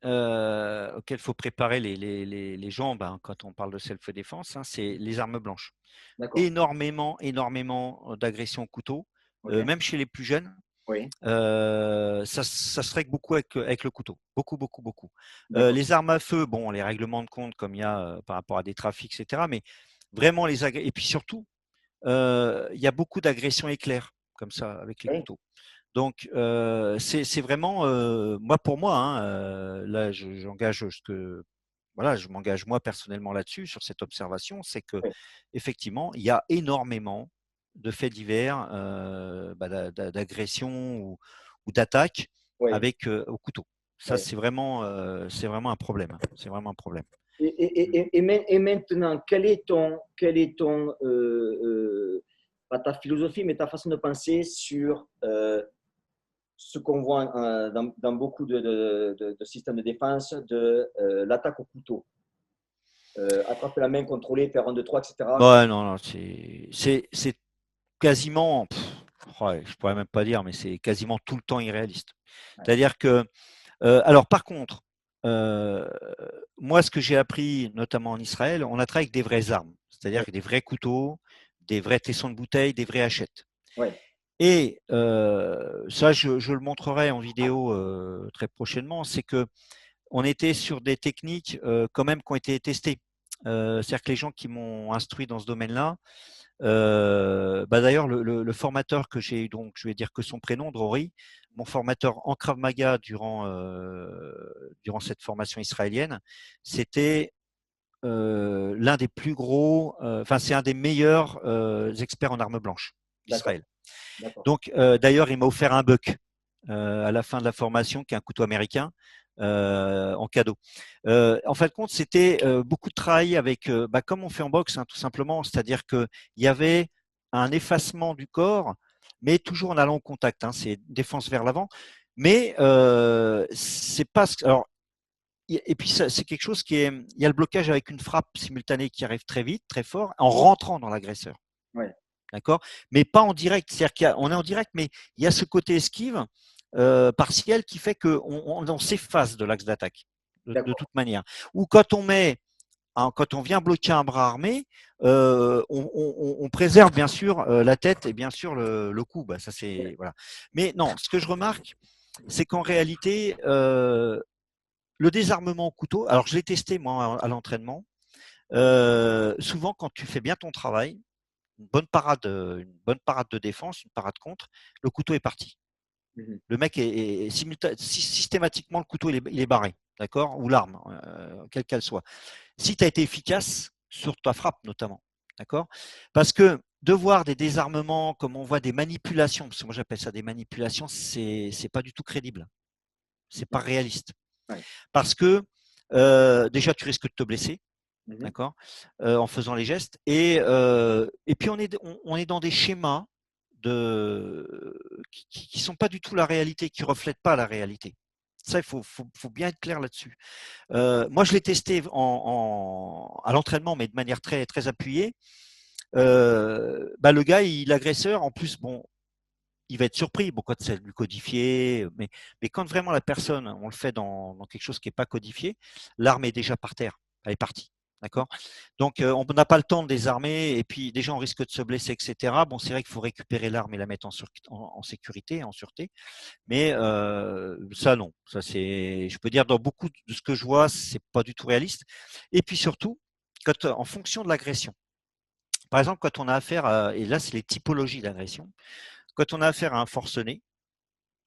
B: auxquels il faut préparer les gens quand on parle de self-défense, hein, c'est les armes blanches.
A: D'accord.
B: Énormément d'agressions au couteau,
A: Ok.
B: même chez les plus jeunes.
A: Oui.
B: Ça se règle beaucoup avec le couteau. Beaucoup, beaucoup, beaucoup.
A: D'accord.
B: Les armes à feu, bon, les règlements de compte comme il y a par rapport à des trafics, etc. Mais vraiment, et puis surtout, il y a beaucoup d'agressions éclairs, comme ça, avec les
A: Oui.
B: couteaux. Donc, c'est vraiment, moi pour moi, hein, là, j'engage ce que, voilà, je m'engage moi personnellement là-dessus, sur cette observation, c'est que
A: Oui.
B: effectivement, il y a énormément de faits divers, d'agressions ou d'attaques
A: Oui.
B: avec au couteau. Ça,
A: Oui.
B: c'est vraiment un problème. C'est vraiment un problème.
A: Et maintenant, quelle est pas ta philosophie, mais ta façon de penser sur ce qu'on voit dans beaucoup de systèmes de défense, de l'attaque au couteau? Attraper la main, contrôler, faire 1, 2, 3, etc.
B: Ouais, non, non, c'est quasiment, ouais, je pourrais même pas dire, mais c'est quasiment tout le temps irréaliste.
A: Ouais.
B: C'est-à-dire que, alors par contre, euh, moi, ce que j'ai appris, notamment en Israël, on a travaillé avec des vraies armes, c'est-à-dire
A: Ouais.
B: avec des vrais couteaux, des vrais tessons de bouteille, des vraies hachettes.
A: Ouais.
B: Et ça, je le montrerai en vidéo très prochainement, c'est que on était sur des techniques quand même qui ont été testées. C'est-à-dire que les gens qui m'ont instruit dans ce domaine-là, d'ailleurs, le formateur que j'ai eu, donc je vais dire que son prénom, Drori, mon formateur en Krav Maga durant cette formation israélienne, c'était l'un des plus gros, enfin c'est un des meilleurs experts en armes blanches
A: D'accord.
B: d'Israël.
A: D'accord.
B: Donc d'ailleurs, il m'a offert un buck à la fin de la formation, qui est un couteau américain. En cadeau. En fin de compte, c'était beaucoup de travail avec, comme on fait en boxe, hein, tout simplement, c'est-à-dire qu'il y avait un effacement du corps, mais toujours en allant au contact. Hein, c'est défense vers l'avant, mais c'est pas. Alors, et puis c'est quelque chose qui est. Il y a le blocage avec une frappe simultanée qui arrive très vite, très fort, en rentrant dans l'agresseur.
A: Ouais.
B: D'accord, mais pas en direct. C'est-à-dire qu'on est en direct, mais il y a ce côté esquive partiel qui fait qu'on s'efface de l'axe d'attaque de
A: D'accord.
B: toute manière. Ou quand on vient bloquer un bras armé, on préserve bien sûr la tête et bien sûr le cou. Ça
A: Ouais.
B: c'est voilà. Mais non, ce que je remarque, c'est qu'en réalité, le désarmement au couteau. Alors je l'ai testé moi à l'entraînement. Souvent, quand tu fais bien ton travail, une bonne parade de défense, une parade contre, le couteau est parti.
A: Mhm.
B: Le mec systématiquement, le couteau il est barré, d'accord, ou l'arme, quelle qu'elle soit. Si tu as été efficace sur ta frappe notamment, d'accord, parce que de voir des désarmements, comme on voit des manipulations, parce que moi j'appelle ça des manipulations, c'est pas du tout crédible, c'est pas réaliste,
A: Ouais.
B: parce que déjà tu risques de te blesser,
A: Mhm.
B: d'accord, en faisant les gestes, et puis on est dans des schémas qui sont pas du tout la réalité, qui reflètent pas la réalité. Ça, il faut bien être clair là-dessus. Moi, je l'ai testé à l'entraînement, mais de manière très, très appuyée. Le gars, l'agresseur, en plus, bon, il va être surpris. Bon, quand c'est du codifié, mais quand vraiment la personne, on le fait dans quelque chose qui n'est pas codifié, l'arme est déjà par terre. Elle est partie. D'accord. Donc, on n'a pas le temps de désarmer et puis déjà, on risque de se blesser, etc. Bon, c'est vrai qu'il faut récupérer l'arme et la mettre en sécurité, en sûreté. Mais ça, non. Ça, je peux dire, dans beaucoup de ce que je vois, c'est pas du tout réaliste. Et puis surtout, en fonction de l'agression. Par exemple, quand on a affaire et là, c'est les typologies d'agression. Quand on a affaire à un forcené,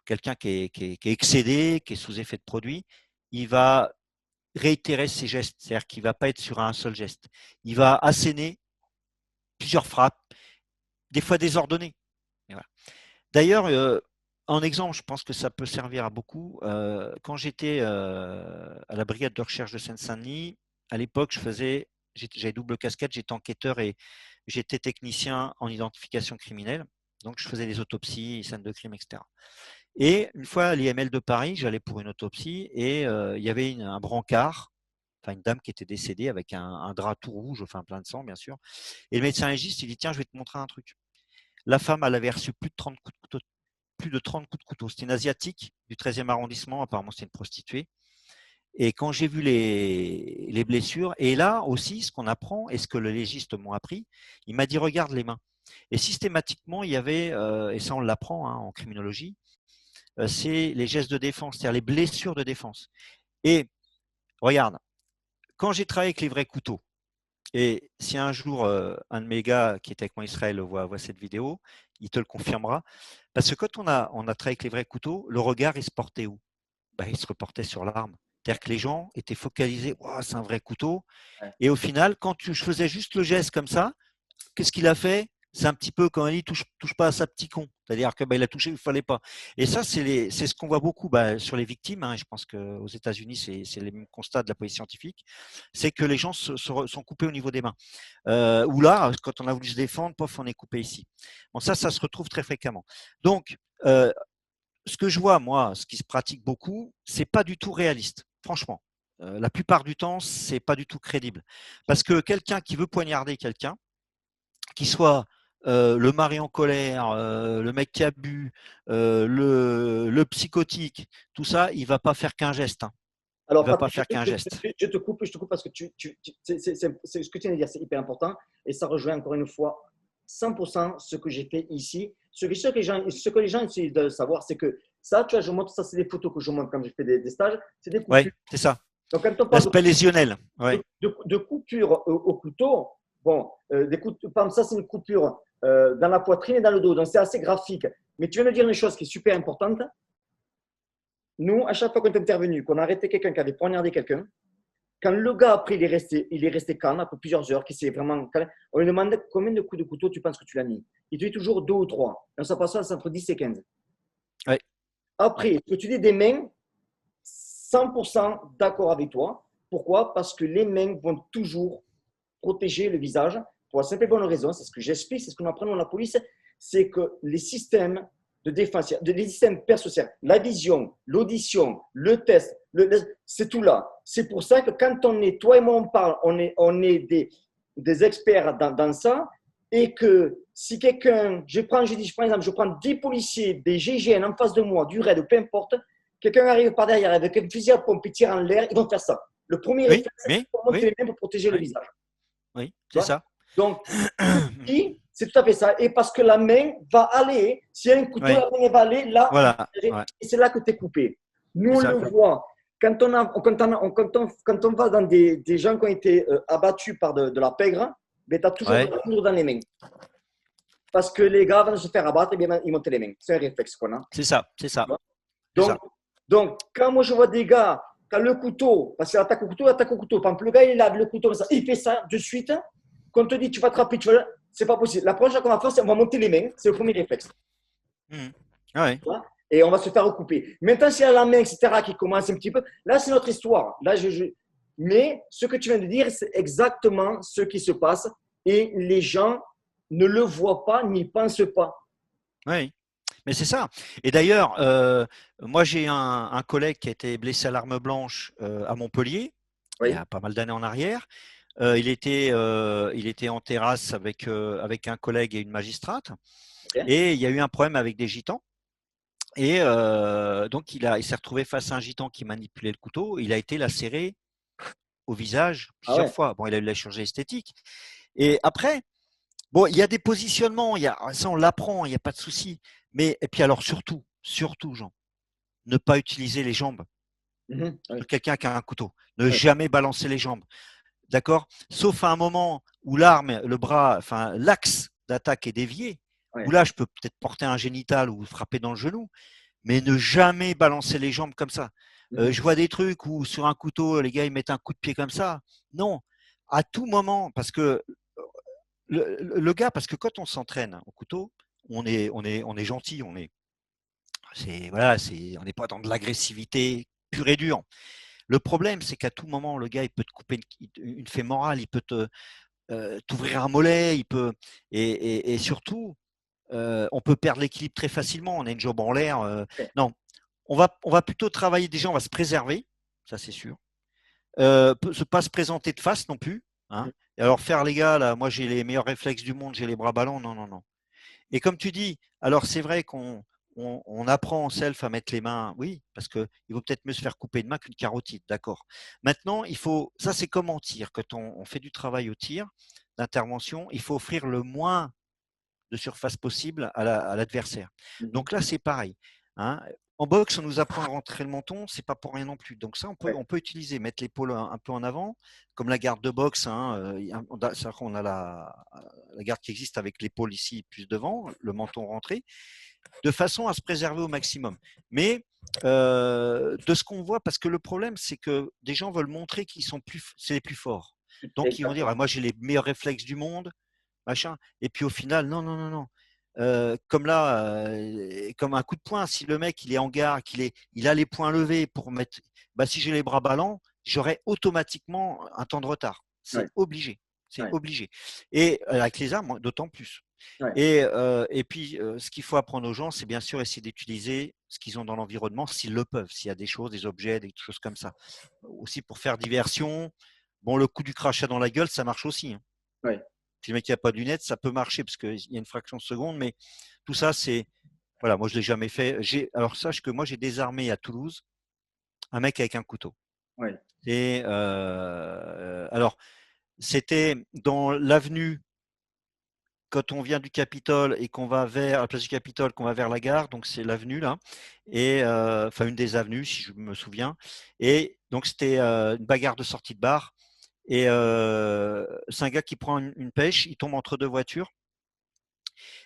B: quelqu'un qui est excédé, qui est sous effet de produit, il va réitérer ses gestes. C'est-à-dire qu'il ne va pas être sur un seul geste. Il va asséner plusieurs frappes, des fois désordonnées. Voilà. D'ailleurs, en exemple, je pense que ça peut servir à beaucoup. Quand j'étais à la brigade de recherche de Seine-Saint-Denis, à l'époque, j'avais double casquette, j'étais enquêteur et j'étais technicien en identification criminelle. Donc, je faisais des autopsies, scènes de crime, etc. Et une fois à l'IML de Paris, j'allais pour une autopsie et il y avait un brancard, enfin une dame qui était décédée avec un drap tout rouge, enfin plein de sang, bien sûr. Et le médecin légiste, il dit, tiens, je vais te montrer un truc. La femme, elle avait reçu plus de 30 coups de couteau. Plus de 30 coups de couteau. C'était une Asiatique du 13e arrondissement, apparemment c'était une prostituée. Et quand j'ai vu les blessures, et là aussi, ce qu'on apprend, et ce que le légiste m'a appris, il m'a dit, regarde les mains. Et systématiquement, il y avait, et ça on l'apprend en criminologie, c'est les gestes de défense, c'est-à-dire les blessures de défense. Et regarde, quand j'ai travaillé avec les vrais couteaux, et si un jour un de mes gars qui était avec moi Israël voit cette vidéo, il te le confirmera. Parce que quand on a travaillé avec les vrais couteaux, le regard, il se portait où? Il se reportait sur l'arme. C'est-à-dire que les gens étaient focalisés, wow, c'est un vrai couteau.
A: Ouais.
B: Et au final, quand je faisais juste le geste comme ça, qu'est-ce qu'il a fait? C'est un petit peu quand il dit touche pas à sa petit con. C'est-à-dire que il a touché, il fallait pas. Et ça, c'est ce qu'on voit beaucoup sur les victimes. Et je pense qu'aux États-Unis, c'est les mêmes constats de la police scientifique. C'est que les gens sont coupés au niveau des mains. Ou là, quand on a voulu se défendre, pof, on est coupé ici. Bon, ça se retrouve très fréquemment. Donc, ce que je vois, moi, ce qui se pratique beaucoup, c'est pas du tout réaliste, franchement. La plupart du temps, c'est pas du tout crédible. Parce que quelqu'un qui veut poignarder quelqu'un, qui soit le mari en colère, le mec qui a bu, le psychotique, tout ça, il va pas faire qu'un geste. Il
A: Alors,
B: va pas
A: Patrick,
B: faire qu'un geste.
A: je te coupe parce que c'est ce que tu viens de dire, c'est hyper important et ça rejoint encore une fois 100% ce que j'ai fait ici. Ce que les gens essaient de savoir, c'est que ça, tu vois, je montre, ça, c'est des photos que je montre quand je fais des stages, c'est des
B: Ouais,
A: coupures.
B: c'est ça.
A: Donc, quand on parle
B: L'aspect lésionnel. Ouais.
A: de coupure au couteau, bon, par exemple, ça, c'est une coupure dans la poitrine et dans le dos, donc c'est assez graphique. Mais tu viens de dire une chose qui est super importante. Nous, à chaque fois qu'on est intervenu, qu'on a arrêté quelqu'un qui avait poignardé quelqu'un, quand le gars, après, il est resté calme, après plusieurs heures, qui s'est vraiment calme, on lui demande combien de coups de couteau tu penses que tu l'as mis. Il te dit toujours 2 ou 3. Donc, ça passe entre 10 et 15.
B: Ouais.
A: Après, ce que tu dis des mains, 100% d'accord avec toi. Pourquoi? Parce que les mains vont toujours protéger le visage pour la simple et bonne raison. C'est ce que j'explique, c'est ce qu'on apprend dans la police, c'est que les systèmes de défense, les systèmes persociaux, la vision, l'audition, le test, c'est tout là. C'est pour ça que quand on est, toi et moi, on parle, on est des experts dans ça, et que si quelqu'un, par exemple, je prends 10 policiers, des GIGN en face de moi, du RAID, peu importe, quelqu'un arrive par derrière avec un fusil à pompe et tire en l'air, ils vont faire ça. Le premier réflexe, c'est de monter les mains pour protéger le visage.
B: Oui, c'est ça.
A: Donc, c'est tout à fait ça. Et parce que la main va aller, s'il y a un couteau, la main va aller là,
B: voilà.
A: Et c'est là que tu es coupé. Nous, on le voit. Quand on va dans des gens qui ont été abattus par de la pègre, ben, tu as toujours de la poudre dans les mains. Parce que les gars, avant de se faire abattre, eh bien, ils montent les mains. C'est un réflexe qu'on a.
B: C'est ça, c'est ça.
A: Donc, quand moi je vois des gars, quand le couteau, parce qu'il attaque au couteau, Par exemple, le gars, il a le couteau, il fait ça de suite. Quand on te dit, tu vas te rappeler, c'est pas possible. La prochaine qu'on va faire, c'est on va monter les mains. C'est le premier réflexe.
B: Ouais.
A: Et on va se faire recouper. Maintenant, s'il y a la main, etc., qui commence un petit peu, là, c'est notre histoire. Là, Mais ce que tu viens de dire, c'est exactement ce qui se passe. Et les gens ne le voient pas, n'y pensent pas.
B: Oui. Mais c'est ça. Et d'ailleurs, moi j'ai un collègue qui a été blessé à l'arme blanche à Montpellier, il y
A: Oui,
B: a pas mal d'années en arrière. Il était en terrasse avec un collègue et une magistrate,
A: ok.
B: et il y a eu un problème avec des gitans. Et donc il s'est retrouvé face à un gitan qui manipulait le couteau. Il a été lacéré au visage
A: Ah
B: plusieurs
A: ouais.
B: fois. Bon, il a eu la chirurgie esthétique. Et après, bon, il y a des positionnements, ça on l'apprend, il n'y a pas de souci. Mais et puis alors surtout, Jean, ne pas utiliser les jambes
A: Mhm.
B: sur
A: Oui,
B: quelqu'un qui a un couteau. Ne
A: oui,
B: jamais balancer les jambes, d'accord? Sauf à un moment où l'arme, le bras, enfin l'axe d'attaque est dévié, où
A: oui.
B: là je peux peut-être porter un génital ou frapper dans le genou, mais ne jamais balancer les jambes comme ça.
A: Mhm.
B: Je vois des trucs où sur un couteau, les gars ils mettent un coup de pied comme ça. Non, à tout moment, parce que le gars, parce que quand on s'entraîne au couteau, on est gentil, on n'est pas dans de l'agressivité pure et dure. Le problème, c'est qu'à tout moment, le gars, il peut te couper une fémorale, il peut t'ouvrir un mollet, et surtout, on peut perdre l'équilibre très facilement. On a une jambe en l'air.
A: Ok.
B: Non, on va plutôt travailler. Déjà, on va se préserver, ça c'est sûr. Pas se présenter de face non plus. Hein.
A: Mhm.
B: Et alors faire les gars, là, moi j'ai les meilleurs réflexes du monde, j'ai les bras ballants, non, non, non. Et comme tu dis, alors c'est vrai qu'on apprend en self à mettre les mains, oui, parce qu'il vaut peut-être mieux se faire couper une main qu'une carotide, d'accord. Maintenant, ça c'est comme en tir, quand on fait du travail au tir, d'intervention, il faut offrir le moins de surface possible à l'adversaire.
A: Mhm.
B: Donc là, c'est pareil. Hein. En boxe, on nous apprend à rentrer le menton, c'est pas pour rien non plus. Donc ça,
A: Ouais.
B: on peut utiliser, mettre l'épaule un peu en avant, comme la garde de boxe. Hein, on a la garde qui existe avec l'épaule ici plus devant, le menton rentré, de façon à se préserver au maximum. Mais de ce qu'on voit, parce que le problème, c'est que des gens veulent montrer qu'ils sont c'est les plus forts. Donc ils vont dire, ah,
A: Exactement.
B: moi j'ai les meilleurs réflexes du monde, machin. Et puis au final, non, non, non, non. Comme là, comme un coup de poing, si le mec il est en gare, il a les poings levés pour mettre, bah, si j'ai les bras ballants, j'aurai automatiquement un temps de retard.
A: Ouais.
B: C'est obligé, c'est
A: Ouais.
B: obligé. Et avec les armes, d'autant plus.
A: Ouais.
B: Et puis, ce qu'il faut apprendre aux gens, c'est bien sûr essayer d'utiliser ce qu'ils ont dans l'environnement, s'ils le peuvent, s'il y a des choses, des objets, des choses comme ça. Aussi pour faire diversion. Bon, le coup du crachat dans la gueule, ça marche aussi. Hein.
A: Ouais.
B: Si le mec n'a pas de lunettes, ça peut marcher parce qu'il y a une fraction de seconde, mais tout ça, c'est. Voilà, moi, je ne l'ai jamais fait. Alors, sache que moi, j'ai désarmé à Toulouse un mec avec un couteau.
A: Ouais.
B: Et alors, c'était dans l'avenue, quand on vient du Capitole et qu'on va vers la place du Capitole, qu'on va vers la gare, donc c'est l'avenue là, et enfin une des avenues, si je me souviens. Et donc, c'était une bagarre de sortie de bar. Et c'est un gars qui prend une pêche, il tombe entre deux voitures.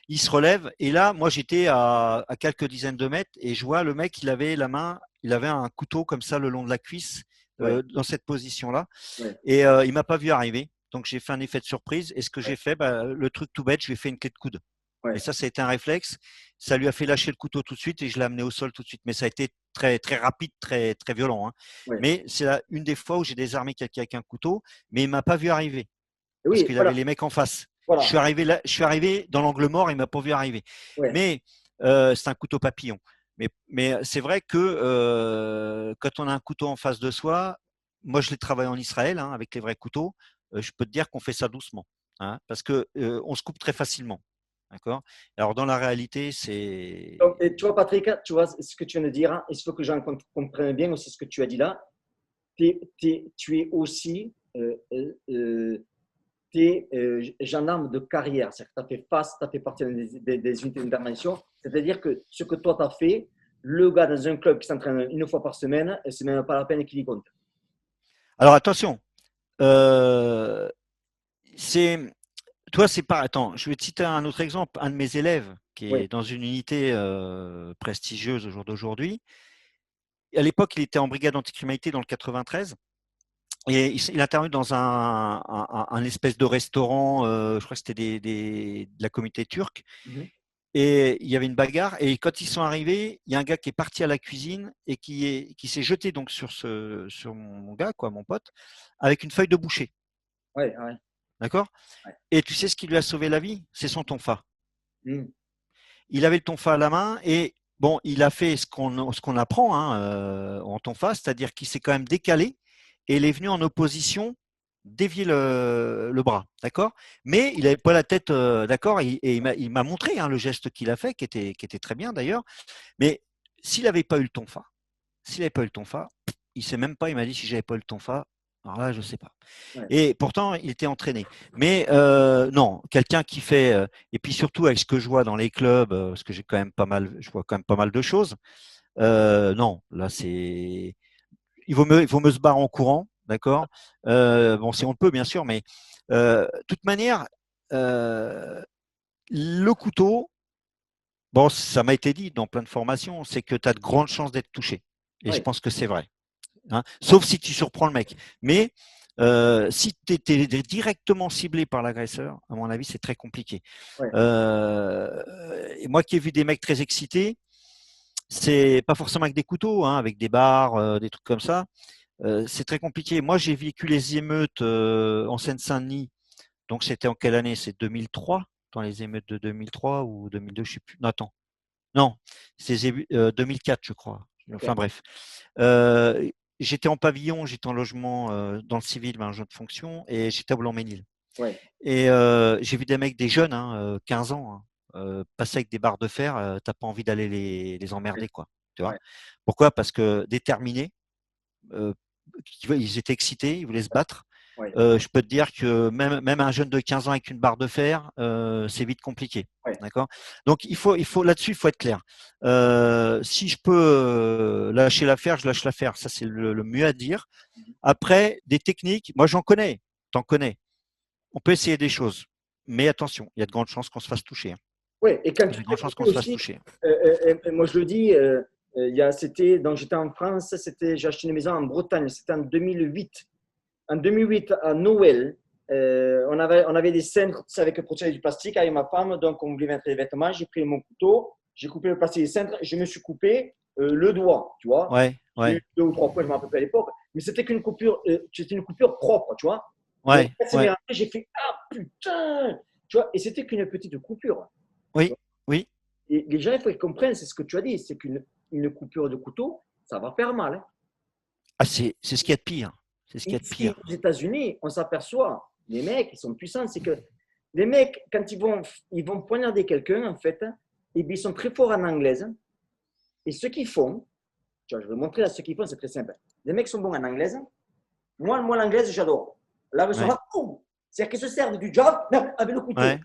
B: Il se relève et là, moi j'étais à quelques dizaines de mètres et je vois le mec, il avait un couteau comme ça le long de la cuisse
A: Ouais.
B: dans cette position-là
A: Ouais.
B: et il m'a pas vu arriver. Donc j'ai fait un effet de surprise et ce que
A: Ouais.
B: j'ai fait, bah, le truc tout bête, je lui ai fait une clé de coude. Et
A: Ouais.
B: ça a été un réflexe. Ça lui a fait lâcher le couteau tout de suite et je l'ai amené au sol tout de suite. Mais ça a été très, très rapide, très, très violent. Hein.
A: Ouais.
B: Mais c'est une des fois où j'ai désarmé quelqu'un avec un couteau, mais il m'a pas vu arriver
A: Et
B: parce
A: oui,
B: qu'il avait
A: voilà.
B: les mecs en face.
A: Voilà.
B: Je suis arrivé dans l'angle mort, il m'a pas vu arriver.
A: Ouais.
B: Mais c'est un couteau papillon. Mais c'est vrai que quand on a un couteau en face de soi, moi je l'ai travaillé en Israël hein, avec les vrais couteaux, je peux te dire qu'on fait ça doucement. Hein, parce que on se coupe très facilement. D'accord. Alors dans la réalité,
A: Donc,
B: c'est.
A: et tu vois, Patrick, tu vois ce que tu viens de dire, hein, il faut que j'en comprenne bien aussi ce que tu as dit là. Tu es aussi gendarme de carrière. C'est-à-dire que tu as fait face, tu as fait partie des unités d'intervention. C'est-à-dire que ce que toi, tu as fait, le gars dans un club qui s'entraîne une fois par semaine, c'est même pas la peine qu'il y compte.
B: Alors attention, euh, c'est toi, c'est pas. Attends, je vais te citer un autre exemple. Un de mes élèves qui
A: Oui,
B: est dans une unité prestigieuse au jour d'aujourd'hui. À l'époque, il était en brigade anticriminalité dans le 93 et il intervenu dans un espèce de restaurant. Je crois que c'était de la communauté turque.
A: mhm.
B: Et il y avait une bagarre. Et quand ils sont arrivés, il y a un gars qui est parti à la cuisine et qui s'est jeté donc sur mon gars, quoi, mon pote, avec une feuille de boucher.
A: Ouais, ouais,
B: D'accord.
A: ouais.
B: Et tu sais ce qui lui a sauvé la vie? C'est son tonfa.
A: Mhm.
B: il avait le tonfa à la main et bon, il a fait ce qu'on apprend hein, en tonfa, c'est-à-dire qu'il s'est quand même décalé et il est venu en opposition dévier le bras, d'accord. Mais il n'avait pas la tête, d'accord, et il m'a montré hein, le geste qu'il a fait, qui était très bien d'ailleurs. Mais s'il n'avait pas eu le tonfa, s'il n'avait pas eu le tonfa, il sait même pas. Il m'a dit si j'avais pas eu le tonfa. Alors là, je sais pas.
A: Ouais.
B: Et pourtant, il était entraîné. Mais non, quelqu'un qui fait, et puis surtout avec ce que je vois dans les clubs, parce que j'ai quand même pas mal, je vois quand même pas mal de choses. Non, là c'est, il vaut mieux se barrer en courant, d'accord. Bon, si on le peut, bien sûr, mais de toute manière, euh, le couteau, bon, ça m'a été dit dans plein de formations, c'est que tu as de grandes chances d'être touché. Et je
A: Ouais.
B: pense que c'est vrai. Hein, sauf si tu surprends le mec. Mais si tu étais directement ciblé par l'agresseur, à mon avis, c'est très compliqué.
A: Ouais.
B: Et moi qui ai vu des mecs très excités, c'est pas forcément avec des couteaux, hein, avec des barres, des trucs comme ça. C'est très compliqué. Moi, j'ai vécu les émeutes en Seine-Saint-Denis. Donc, c'était en quelle année? C'est 2003, dans les émeutes de 2003 ou 2002, je sais plus. Non, attends. Non, c'est 2004, je crois. Enfin
A: Ok.
B: bref. Euh, J'étais en pavillon, j'étais en logement dans le civil, ben, un jeu de fonction, et j'étais à Boulogne-Ménil.
A: Ouais.
B: Et j'ai vu des mecs, des jeunes, hein, 15 ans, hein, passer avec des barres de fer, t'as pas envie d'aller les
A: Ouais.
B: emmerder, quoi. Tu vois?
A: Ouais.
B: Pourquoi? Parce que déterminés, euh, ils étaient excités, ils voulaient se battre.
A: Ouais.
B: Je peux te dire que même un jeune de 15 ans avec une barre de fer, c'est vite compliqué.
A: Ouais.
B: D'accord. Donc il faut là-dessus, il faut être clair. Si je peux lâcher l'affaire, je lâche l'affaire. Ça, c'est le mieux à dire. Après, des techniques, moi j'en connais, t'en connais. On peut essayer des choses. Mais attention, il y a de grandes chances qu'on se fasse toucher, hein.
A: Ouais. Et quand
B: Il y a
A: tu
B: de
A: fais
B: grandes chances
A: couper
B: qu'on se fasse
A: aussi,
B: toucher.
A: moi je le dis, c'était, donc j'étais en France, j'ai acheté une maison en Bretagne, c'était en 2008. En 2008, à Noël, on avait des cintres, tu sais, avec protéger du plastique avec ma femme, donc on voulait mettre les vêtements. J'ai pris mon couteau, j'ai coupé le plastique des cintres, je me suis coupé le doigt, tu vois.
B: Ouais,
A: J'ai eu
B: ouais,
A: 2 ou 3 points, je me rappelle plus à l'époque, mais c'était une coupure propre, tu vois. Donc,
B: ouais,
A: quand c'est
B: ouais.
A: rentré, j'ai fait ah putain, tu vois, et c'était qu'une petite coupure. Tu
B: Oui,
A: vois.
B: oui.
A: Et les gens, il faut qu'ils comprennent, c'est ce que tu as dit, c'est qu'une coupure de couteau, ça va faire mal, hein.
B: Ah, c'est ce qu'il y a de pire. C'est ce qu'il y a de
A: Ici,
B: pire.
A: aux États-Unis, on s'aperçoit, les mecs, ils sont puissants, c'est que les mecs, quand ils vont poignarder quelqu'un, en fait, et bien, ils sont très forts en anglaise. Et ce qu'ils font, tu vois, je vais montrer là ce qu'ils font, c'est très simple. Les mecs sont bons en anglaise. Moi l'anglaise, j'adore. Là, ils sont
B: Ouais,
A: là, c'est-à-dire qu'ils se servent du jab avec le couteau.
B: ouais,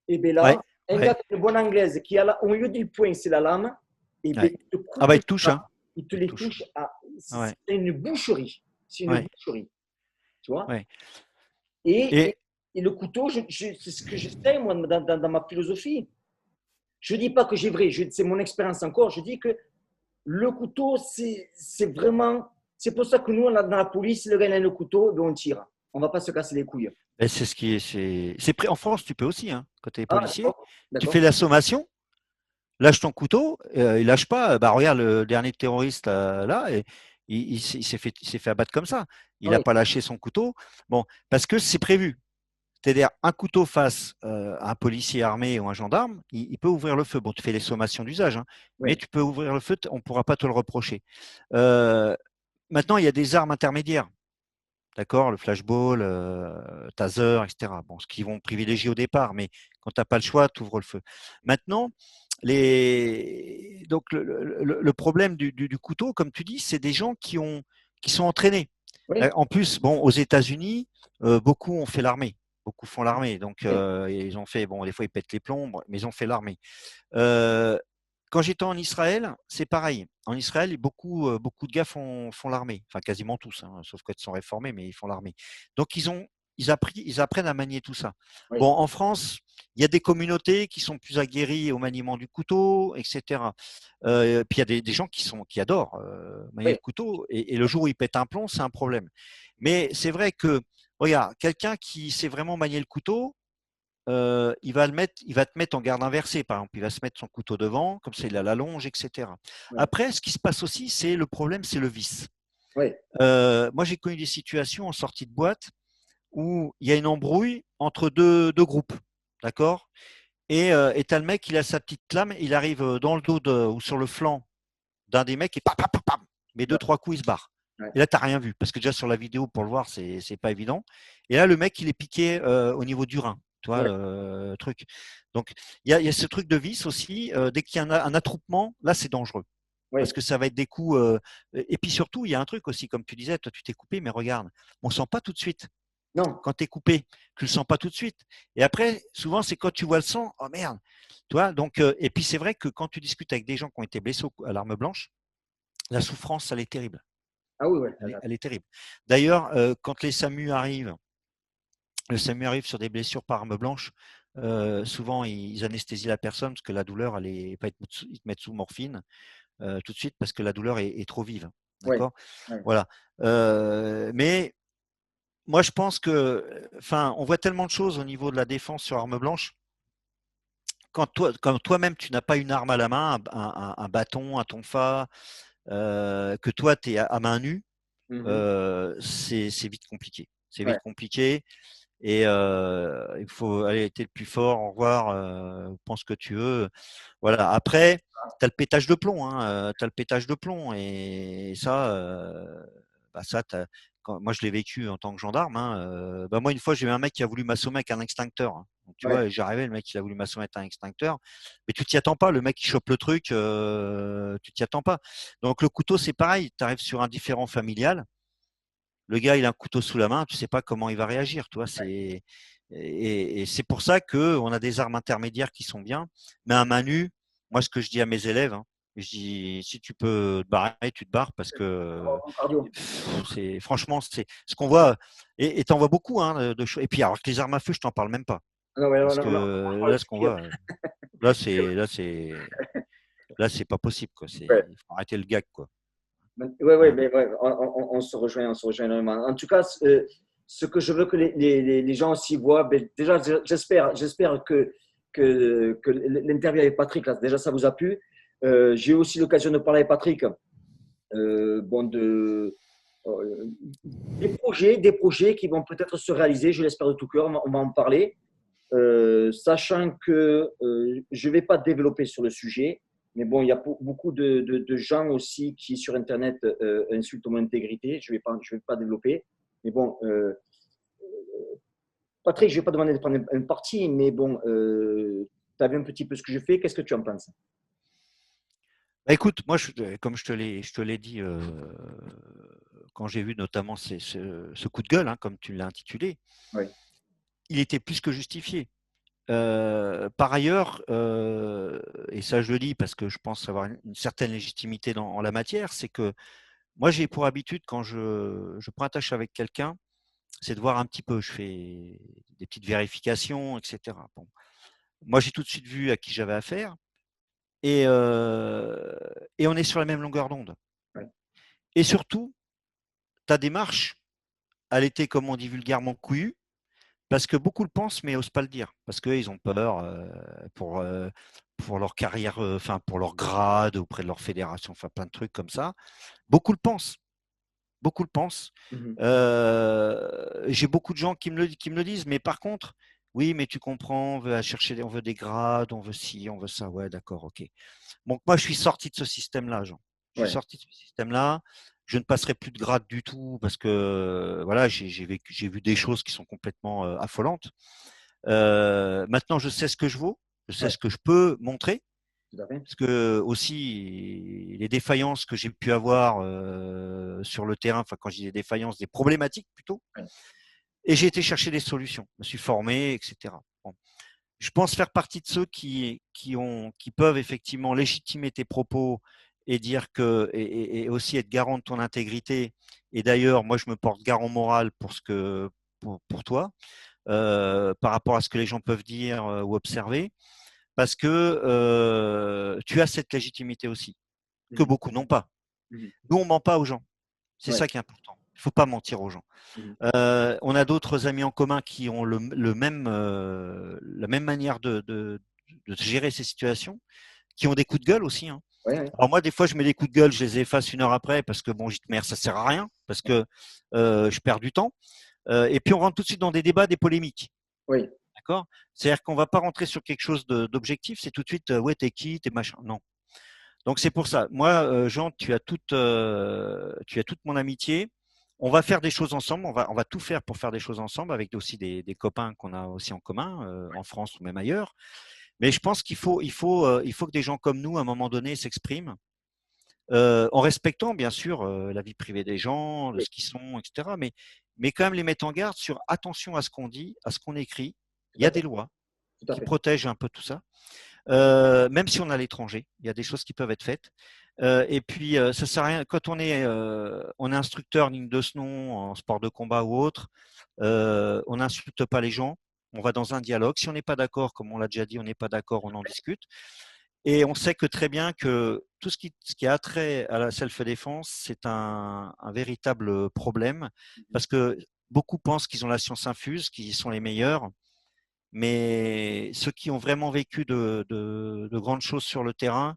A: Et bien
B: ouais,
A: là, un gars
B: ouais,
A: qui a une bonne anglaise, qui a là, au milieu du poing, c'est la lame, et bien,
B: ouais.
A: il te
B: Ah
A: coupe
B: bah
A: les
B: il te touche,
A: bras,
B: hein.
A: il te
B: Il te
A: les
B: touche.
A: touche à.
B: Ouais,
A: C'est une boucherie. C'est une
B: ouais,
A: boucherie. Tu vois?
B: ouais.
A: Et,
B: Et
A: et, et le couteau, c'est ce que j'essaie, moi, dans ma philosophie. Je ne dis pas que j'ai vrai, c'est mon expérience encore. Je dis que le couteau, c'est vraiment. C'est pour ça que nous, dans la police, le gars il a le couteau, ben on tire. On ne va pas se casser les couilles.
B: c'est ce qui est, en France, tu peux aussi, hein. Quand tu es
A: Ah,
B: policier,
A: d'accord.
B: tu fais
A: D'accord.
B: la sommation, lâche ton couteau, il lâche pas. Bah regarde le dernier terroriste là, et il s'est fait abattre comme ça.
A: Ah
B: Il n'a
A: oui,
B: pas lâché son couteau. Bon, parce que c'est prévu. C'est-à-dire, un couteau face à un policier armé ou un gendarme, il peut ouvrir le feu. Bon, tu fais les sommations d'usage, hein, mais
A: oui,
B: tu peux ouvrir le feu, on ne pourra pas te le reprocher. Euh, Maintenant, il y a des armes intermédiaires, d'accord? Le flashball, taser, etc. Bon, ce qu'ils vont privilégier au départ, mais quand tu n'as pas le choix, tu ouvres le feu. Maintenant, donc le problème du couteau, comme tu dis, c'est des gens qui sont entraînés.
A: oui,
B: En plus, bon, aux États-Unis, beaucoup ont fait l'armée. Beaucoup font l'armée. Donc,
A: oui,
B: ils ont fait, bon, des fois, ils pètent les plombs, mais ils ont fait l'armée. Euh, Quand j'étais en Israël, c'est pareil. En Israël, beaucoup de gars font l'armée. Enfin, quasiment tous, hein, sauf qu'ils sont réformés, mais ils font l'armée. Donc, ils apprennent à manier tout ça.
A: oui,
B: Bon, en France, il y a des communautés qui sont plus aguerries au maniement du couteau, etc. Puis il y a des gens qui adorent manier
A: oui,
B: le couteau, et le jour où ils pètent un plomb, c'est un problème. Mais c'est vrai que, regarde, quelqu'un qui sait vraiment manier le couteau, il va te mettre en garde inversée, par exemple. Il va se mettre son couteau devant, comme ça il a la longe, etc.
A: oui,
B: Après, ce qui se passe aussi, c'est le problème, c'est le vice.
A: oui,
B: Moi, j'ai connu des situations en sortie de boîte où il y a une embrouille entre deux groupes, d'accord. Et t'as le mec, il a sa petite lame, il arrive dans le dos ou sur le flanc d'un des mecs et pam, pam, pam, pam, mais deux, trois coups, il se barre.
A: Ouais.
B: Et là, tu n'as rien vu, parce que déjà sur la vidéo, pour le voir, c'est pas évident. Et là, le mec, il est piqué au niveau du rein, tu vois,
A: Ouais.
B: le truc. Donc, il y a ce truc de vis aussi. Dès qu'il y a un attroupement, là, c'est dangereux. Parce
A: Ouais.
B: que ça va être des coups. Et puis surtout, il y a un truc aussi, comme tu disais, toi, tu t'es coupé, mais regarde, on ne sent pas tout de suite.
A: Non.
B: Quand tu es coupé, tu le sens pas tout de suite. Et après, souvent, c'est quand tu vois le sang, oh merde. Tu vois, donc, et puis c'est vrai que quand tu discutes avec des gens qui ont été blessés à l'arme blanche, la souffrance, elle est terrible.
A: Ah oui, ouais.
B: Elle est terrible. D'ailleurs, quand les SAMU arrivent, le SAMU arrive sur des blessures par arme blanche, souvent ils anesthésient la personne parce que la douleur, ils te mettent sous morphine tout de suite parce que la douleur est trop vive.
A: Ouais.
B: D'accord.
A: Ouais.
B: Voilà. Mais moi, je pense que, enfin, on voit tellement de choses au niveau de la défense sur arme blanche. Quand toi-même, tu n'as pas une arme à la main, un bâton, un tonfa, que toi, tu es à main nue,
A: Mhm.
B: c'est vite compliqué. C'est
A: Ouais.
B: vite compliqué. Et il faut aller être le plus fort, au revoir, pense ce que tu veux. Voilà. Après, tu as le pétage de plomb. Hein, tu as le pétage de plomb. Et ça, bah ça moi, je l'ai vécu en tant que gendarme. Hein, bah moi, une fois, j'ai eu un mec qui a voulu m'assommer avec un extincteur. Hein. Donc, tu
A: Ouais.
B: vois, j'arrivais, le mec, il a voulu m'assommer avec un extincteur. Mais tu t'y attends pas. Le mec, il chope le truc, tu t'y attends pas. Donc, le couteau, c'est pareil. Tu arrives sur un différend familial. Le gars, il a un couteau sous la main, tu sais pas comment il va réagir, toi. Et c'est pour ça que on a des armes intermédiaires qui sont bien. Mais à main nue, moi, ce que je dis à mes élèves, hein, je dis si tu peux te barrer, tu te barres parce que
A: En cardio.
B: c'est franchement c'est ce qu'on voit et t'en vois beaucoup hein, de choses. Et puis alors que les armes à feu, je t'en parle même pas
A: Ah non, ouais,
B: parce
A: on en
B: que
A: parle
B: là, ce
A: aussi.
B: qu'on voit, là, c'est pas possible quoi.
A: Ouais.
B: Il faut arrêter le gag quoi.
A: Ouais, ouais,
B: Hein.
A: mais ouais, on se rejoint énormément. En tout cas, ce que je veux que les gens aussi voient, ben, déjà, j'espère que l'interview avec Patrick, là, déjà, ça vous a plu. J'ai eu aussi l'occasion de parler avec Patrick, bon, des projets qui vont peut-être se réaliser, je l'espère de tout cœur, on va en parler. Sachant que je ne vais pas développer sur le sujet, mais bon, il y a beaucoup de gens aussi qui, sur Internet, insultent mon intégrité. Je vais pas développer. Mais bon, Patrick, je ne vais pas demander de prendre un parti, mais bon, tu as vu un petit peu ce que je fais. Qu'est-ce que tu en penses?
B: Bah, écoute, moi, comme je te l'ai dit quand j'ai vu notamment ce coup de gueule, hein, comme tu l'as intitulé,
A: Oui,
B: il était plus que justifié. Par ailleurs, et ça je le dis parce que je pense avoir une certaine légitimité en la matière, c'est que moi j'ai pour habitude quand je prends attache avec quelqu'un, c'est de voir un petit peu, je fais des petites vérifications, etc. Bon. Moi j'ai tout de suite vu à qui j'avais affaire et, et on est sur la même longueur d'onde.
A: oui,
B: Et surtout, ta démarche, elle était, comme on dit vulgairement, couillue, parce que beaucoup le pensent, mais n'osent pas le dire, parce qu'ils ont peur pour, euh, pour leur carrière, enfin pour leur grade auprès de leur fédération, enfin plein de trucs comme ça. Beaucoup le pensent, beaucoup le pensent.
A: mhm,
B: J'ai beaucoup de gens qui me le disent, mais par contre, oui, mais tu comprends, on veut chercher, on veut des grades, on veut ci, on veut ça, ouais, d'accord, ok. Donc moi, je suis sorti de ce système-là, Jean. Je suis
A: ouais,
B: sorti de ce système-là. Je ne passerai plus de grade du tout parce que voilà, j'ai vu des choses qui sont complètement affolantes. Maintenant, je sais ce que je vaux, je sais
A: ouais,
B: ce que je peux montrer,
A: tout à fait.
B: parce que aussi les défaillances que j'ai pu avoir sur le terrain, enfin quand j'ai des défaillances, des problématiques plutôt,
A: Ouais,
B: et j'ai été chercher des solutions, je me suis formé, etc. Bon. Je pense faire partie de ceux qui peuvent effectivement légitimer tes propos et dire que et aussi être garant de ton intégrité. Et d'ailleurs, moi, je me porte garant moral pour toi par rapport à ce que les gens peuvent dire ou observer, parce que tu as cette légitimité aussi que
A: mhm,
B: beaucoup n'ont pas.
A: mhm,
B: Nous, on ment pas aux gens. C'est
A: ouais,
B: ça qui est important. Il ne faut pas mentir aux gens.
A: mhm,
B: On a d'autres amis en commun qui ont la même manière de gérer ces situations, qui ont des coups de gueule aussi. Hein.
A: ouais, ouais,
B: Alors moi, des fois, je mets des coups de gueule, je les efface une heure après parce que bon, merde, ça sert à rien, parce que je perds du temps. Et puis on rentre tout de suite dans des débats, des polémiques.
A: oui,
B: D'accord? C'est-à-dire qu'on ne va pas rentrer sur quelque chose d'objectif, c'est tout de suite, ouais, t'es qui, t'es machin. Non. Donc c'est pour ça. Moi, Jean, tu as toute mon amitié. On va faire des choses ensemble. On va tout faire pour faire des choses ensemble avec aussi des copains qu'on a aussi en commun, en France ou même ailleurs. Mais je pense il faut que des gens comme nous, à un moment donné, s'expriment en respectant bien sûr la vie privée des gens, de
A: Oui,
B: ce qu'ils sont, etc. Mais quand même les mettre en garde sur attention à ce qu'on dit, à ce qu'on écrit. Il
A: tout
B: y
A: à
B: a
A: fait.
B: des lois
A: Tout à
B: qui
A: fait.
B: protègent un peu tout ça. Même si on est à l'étranger, il y a des choses qui peuvent être faites. Et puis, ça sert à rien. Quand on est instructeur digne de ce nom en sport de combat ou autre, on n'insulte pas les gens. On va dans un dialogue. Si on n'est pas d'accord, comme on l'a déjà dit, on n'est pas d'accord, on en discute. Et on sait que très bien que tout ce qui a trait à la self-défense, c'est un véritable problème parce que beaucoup pensent qu'ils ont la science infuse, qu'ils sont les meilleurs. Mais ceux qui ont vraiment vécu de grandes choses sur le terrain,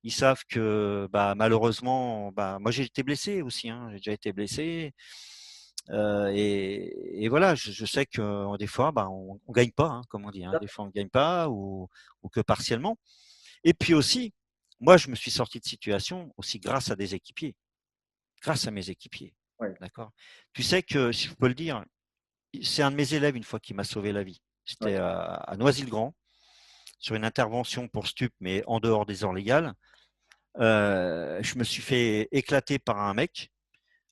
B: ils savent que bah, malheureusement, bah, moi j'ai été blessé aussi, hein, j'ai déjà été blessé. Et voilà, je sais que des fois, bah, on gagne pas, hein, comme on dit. Hein,
A: Tout à
B: des
A: fait.
B: fois, on gagne pas ou que partiellement. Et puis aussi, moi, je me suis sorti de situation aussi grâce à des équipiers, grâce à mes équipiers.
A: Ouais.
B: D'accord. Tu sais que, si je peux le dire, c'est un de mes élèves une fois qui m'a sauvé la vie.
A: Ouais.
B: C'était à Noisy-le-Grand sur une intervention pour stup, mais en dehors des heures légales. Je me suis fait éclater par un mec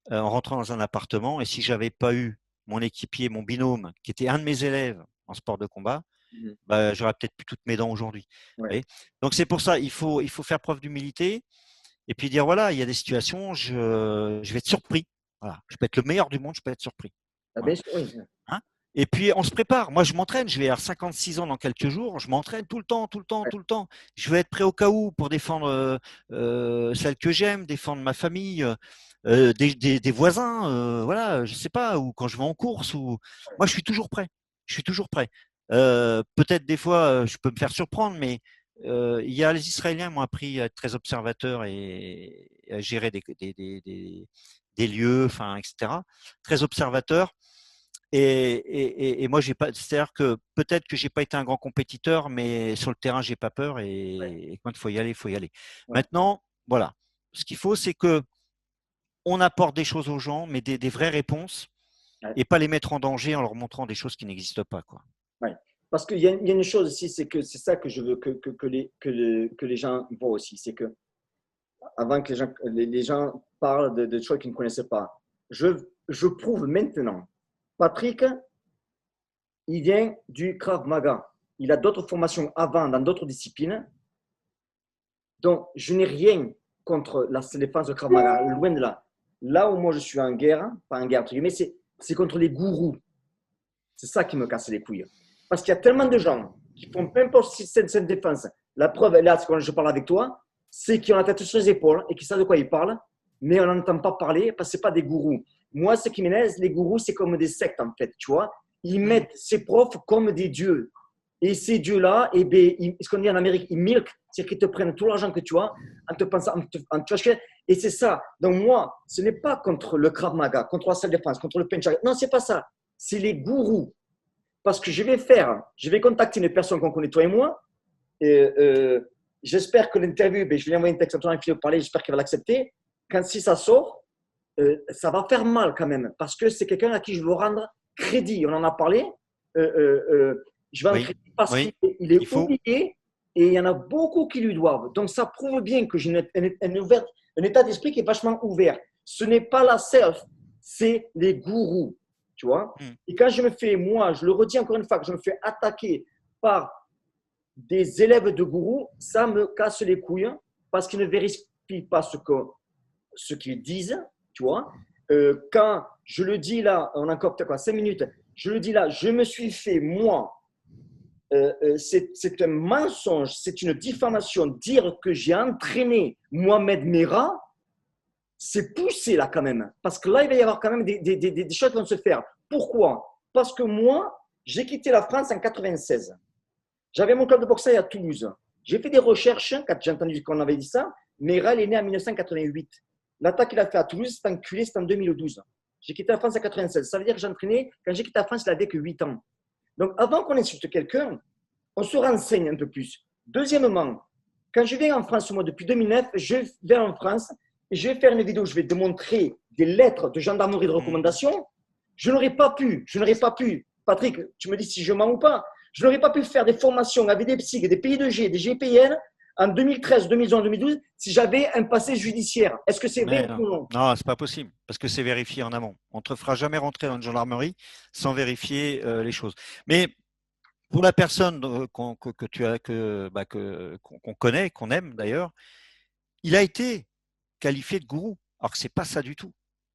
B: en rentrant dans un appartement. Et si j'avais pas eu mon équipier, mon binôme, qui était un de mes élèves en sport de combat,
A: Mhm.
B: bah, j'aurais peut-être plus toutes mes dents aujourd'hui.
A: Ouais.
B: Donc c'est pour ça, il faut faire preuve d'humilité et puis dire voilà, il y a des situations, je vais être surpris. Voilà, je peux être le meilleur du monde, je peux être surpris.
A: Ah,
B: Voilà.
A: bien sûr, oui.
B: Hein. Et puis, on se prépare. Moi, je m'entraîne. Je vais avoir 56 ans dans quelques jours. Je m'entraîne tout le temps, tout le temps,
A: Ouais.
B: tout le temps. Je vais être prêt au cas où pour défendre celle que j'aime, défendre ma famille, des voisins, voilà, je sais pas, ou quand je vais en course. Ou... Moi, je suis toujours prêt. Je suis toujours prêt. Peut-être des fois, je peux me faire surprendre, mais il y a les Israéliens m'ont appris à être très observateurs et à gérer des lieux, enfin, etc. Très observateur. Et moi, j'ai pas. C'est-à-dire que peut-être que j'ai pas été un grand compétiteur, mais sur le terrain, j'ai pas peur. Et quand il faut y aller, il faut y aller.
A: Ouais.
B: Maintenant, voilà. Ce qu'il faut, c'est que on apporte des choses aux gens, mais des vraies réponses,
A: Ouais.
B: et pas les mettre en danger en leur montrant des choses qui n'existent pas, quoi.
A: Ouais. Parce qu'il y a une chose aussi, c'est que c'est ça que je veux que les gens voient aussi. C'est que avant que les gens parlent de choses qu'ils ne connaissaient pas, je, je prouve maintenant. Patrick, il vient du Krav Maga. Il a d'autres formations avant dans d'autres disciplines. Donc, je n'ai rien contre la défense de Krav Maga, loin de là. Là où moi je suis en guerre, pas en guerre, mais c'est contre les gourous. C'est ça qui me casse les couilles. Parce qu'il y a tellement de gens qui font peu importe si c'est cette défense. La preuve, là, quand je parle avec toi, c'est qu'ils ont la tête sur les épaules et qu'ils savent de quoi ils parlent, mais on n'entend pas parler parce que ce n'est pas des gourous. Moi, ce qui m'énerve, les gourous, c'est comme des sectes, en fait, tu vois. Ils mettent ces profs comme des dieux. Et ces dieux-là, eh ben, ce qu'on dit en Amérique, ils milk, c'est qu'ils te prennent tout l'argent que tu as en te pensant, et c'est ça. Donc moi, ce n'est pas contre le Krav Maga, contre la self-défense, contre le Penchak. Non, c'est pas ça. C'est les gourous. Parce que je vais contacter une personne qu'on connaît, toi et moi. Et, j'espère que l'interview, ben, je vais lui envoyer un texte à toi, parler, j'espère qu'elle va l'accepter. Quand si ça sort, ça va faire mal quand même. Parce que c'est quelqu'un à qui je veux rendre crédit. On en a parlé. Je vais en
B: Oui,
A: crédit parce
B: oui,
A: qu'il est
B: il faut.
A: oublié et il y en a beaucoup qui lui doivent. Donc ça prouve bien que j'ai un état d'esprit qui est vachement ouvert. Ce n'est pas la self, c'est les gourous. Tu vois.
B: Hmm.
A: Et quand je me fais, moi, je le redis encore une fois, que je me fais attaquer par des élèves de gourous, ça me casse les couilles parce qu'ils ne vérifient pas ce qu'ils disent, tu vois. Quand je le dis là, on a encore peut-être quoi, 5 minutes, je le dis là, je me suis fait, moi, c'est un mensonge, c'est une diffamation. Dire que j'ai entraîné Mohamed Merah, c'est poussé là quand même. Parce que là, il va y avoir quand même des choses qui vont se faire. Pourquoi? Parce que moi, j'ai quitté la France en 96. J'avais mon club de boxe à Toulouse. J'ai fait des recherches quand j'ai entendu qu'on avait dit ça. Merah, il est né en 1988. L'attaque qu'il a fait à Toulouse, c'est enculé, c'est en 2012. J'ai quitté la France en 96. Ça veut dire que j'entraînais, quand j'ai quitté la France, il n'avait que 8 ans. Donc, avant qu'on insulte quelqu'un, on se renseigne un peu plus. Deuxièmement, quand je viens en France, moi, depuis 2009, je vais en France et je vais faire une vidéo, je vais démontrer des lettres de gendarmerie de recommandation. Je n'aurais pas pu, Patrick, tu me dis si je mens ou pas, je n'aurais pas pu faire des formations avec des psys, des PI2G, des GPN en 2013, 2011, 2012 si j'avais un passé judiciaire. Est-ce que c'est vrai
B: Mais non,
A: ou non?
B: non, c'est pas possible parce que c'est vérifié en amont. On ne te fera jamais rentrer dans une gendarmerie sans vérifier les choses. Mais pour la personne que tu as, qu'on connaît, qu'on aime d'ailleurs, il a été qualifié de gourou. Alors que c'est pas ça du tout.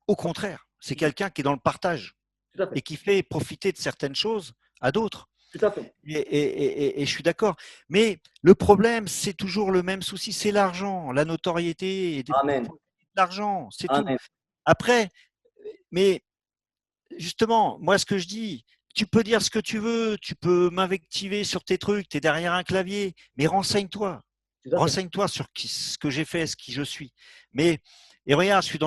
B: Au contraire, c'est quelqu'un qui est dans le partage
A: Tout à
B: et
A: fait.
B: qui fait profiter de certaines choses à d'autres.
A: Tout à fait.
B: Et je suis d'accord. Mais le problème, c'est toujours le même souci, c'est l'argent, la notoriété, et
A: Amen.
B: l'argent, c'est tout.
A: Amen.
B: Après, mais justement, moi, ce que je dis, tu peux dire ce que tu veux, tu peux m'invectiver sur tes trucs, tu es derrière un clavier, mais renseigne-toi.
A: Tout à fait.
B: Renseigne-toi sur ce que j'ai fait, ce qui je suis. Mais et regarde, je suis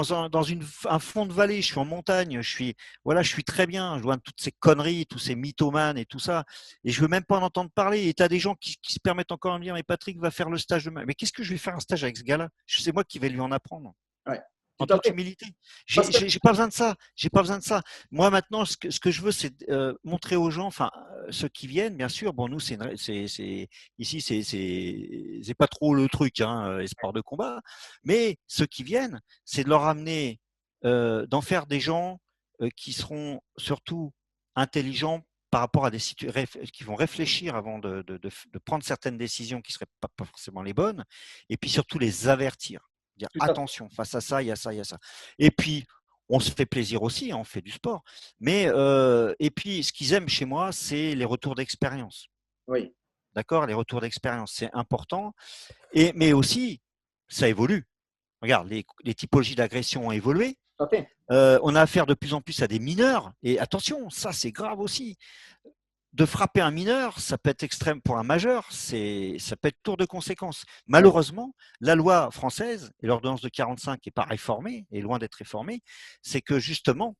B: un fond de vallée, je suis en montagne, je suis très bien, je vois toutes ces conneries, tous ces mythomanes et tout ça, et je veux même pas en entendre parler. Et tu as des gens qui se permettent encore de me dire, mais Patrick va faire le stage demain. Mais qu'est-ce que je vais faire un stage avec ce gars-là? C'est moi qui vais lui en apprendre
A: Ouais.
B: en
A: Tout à
B: toute
A: fait.
B: humilité.
A: Parce que,
B: J'ai pas besoin de ça. J'ai pas besoin de ça. Moi maintenant, ce que je veux, c'est montrer aux gens, enfin ceux qui viennent, bien sûr. Bon, nous, ici, c'est pas trop le truc, hein, les sports de combat. Mais ceux qui viennent, c'est de leur amener, d'en faire des gens qui seront surtout intelligents par rapport à des situations, qui vont réfléchir avant de prendre certaines décisions qui seraient pas forcément les bonnes, et puis surtout les avertir. Dire
A: tout à fait.
B: attention, face à ça, il y a ça, il y a ça. Et puis, on se fait plaisir aussi, hein, on fait du sport. Mais, et puis, ce qu'ils aiment chez moi, c'est les retours d'expérience.
A: Oui.
B: D'accord? Les retours d'expérience, c'est important. Mais aussi, ça évolue. Regarde, les typologies d'agression ont évolué.
A: Tout à fait.
B: On a affaire de plus en plus à des mineurs. Et attention, ça, c'est grave aussi. De frapper un mineur, ça peut être extrême pour un majeur, ça peut être tour de conséquences.
A: Ouais.
B: Malheureusement, la loi française et l'ordonnance de 45 n'est pas réformée, est loin d'être réformée, c'est que justement,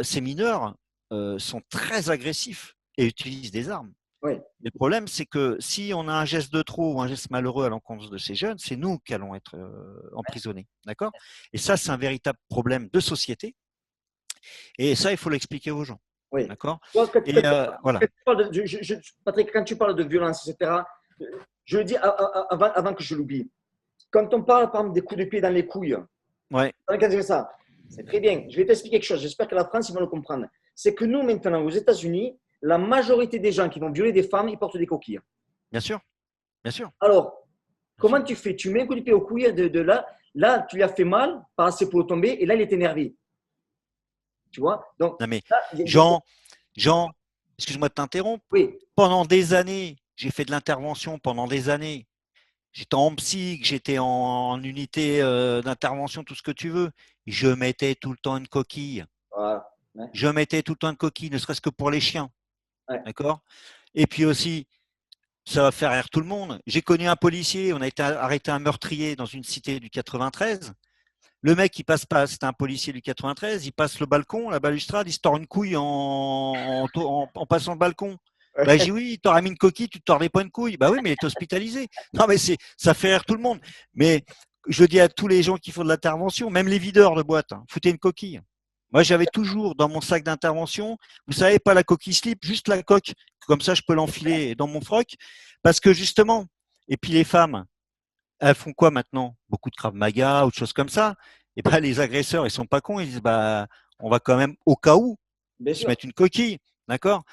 B: ces mineurs sont très agressifs et utilisent des armes.
A: Oui.
B: Le problème, c'est que si on a un geste de trop ou un geste malheureux à l'encontre de ces jeunes, c'est nous qui allons être emprisonnés. D'accord? Et ça, c'est un véritable problème de société. Et ça, il faut l'expliquer aux gens.
A: Oui.
B: D'accord?
A: Toi,
B: Et voilà.
A: Patrick, quand tu parles de violence, etc., je le dis avant que je l'oublie. Quand on parle, par exemple, des coups de pied dans les couilles,
B: Ouais,
A: regarde ça, c'est très bien. Je vais t'expliquer quelque chose. J'espère que la France, ils vont le comprendre. C'est que nous, maintenant, aux États-Unis, la majorité des gens qui vont violer des femmes, ils portent des coquilles.
B: bien sûr, bien sûr.
A: Alors,
B: Bien sûr.
A: comment tu fais? Tu mets un coup de pied aux couilles de là. Là, tu lui as fait mal, pas assez pour le tomber, et là, il est énervé. Tu vois? Donc,
B: Non mais
A: là,
B: Jean, excuse-moi de t'interrompre.
A: oui,
B: Pendant des années, j'ai fait de l'intervention pendant des années. J'étais en psy, j'étais en unité d'intervention, tout ce que tu veux. Je mettais tout le temps une coquille.
A: voilà. Ouais,
B: Je mettais tout le temps une coquille, ne serait-ce que pour les chiens.
A: ouais,
B: D'accord? Et puis aussi, ça va faire rire tout le monde. J'ai connu un policier, on a été arrêté un meurtrier dans une cité du 93. Le mec, il passe pas, c'était un policier du 93, il passe le balcon, la balustrade, il se tord une couille en passant le balcon. Bah, j'ai dit oui, il t'aurait mis une coquille, tu te tordais pas une couille. Bah oui, mais il est hospitalisé. Non, mais ça fait rire tout le monde. Mais je dis à tous les gens qui font de l'intervention, même les videurs de boîte, hein, foutez une coquille. Moi, j'avais toujours dans mon sac d'intervention, vous savez, pas la coquille slip, juste la coque. Comme ça, je peux l'enfiler dans mon froc. Parce que justement, et puis les femmes, elles font quoi maintenant? Beaucoup de Krav Maga ou de choses comme ça. Et ben les agresseurs, ils sont pas cons, ils disent bah on va quand même au cas où
A: bien
B: se
A: sûr.
B: mettre une coquille, d'accord?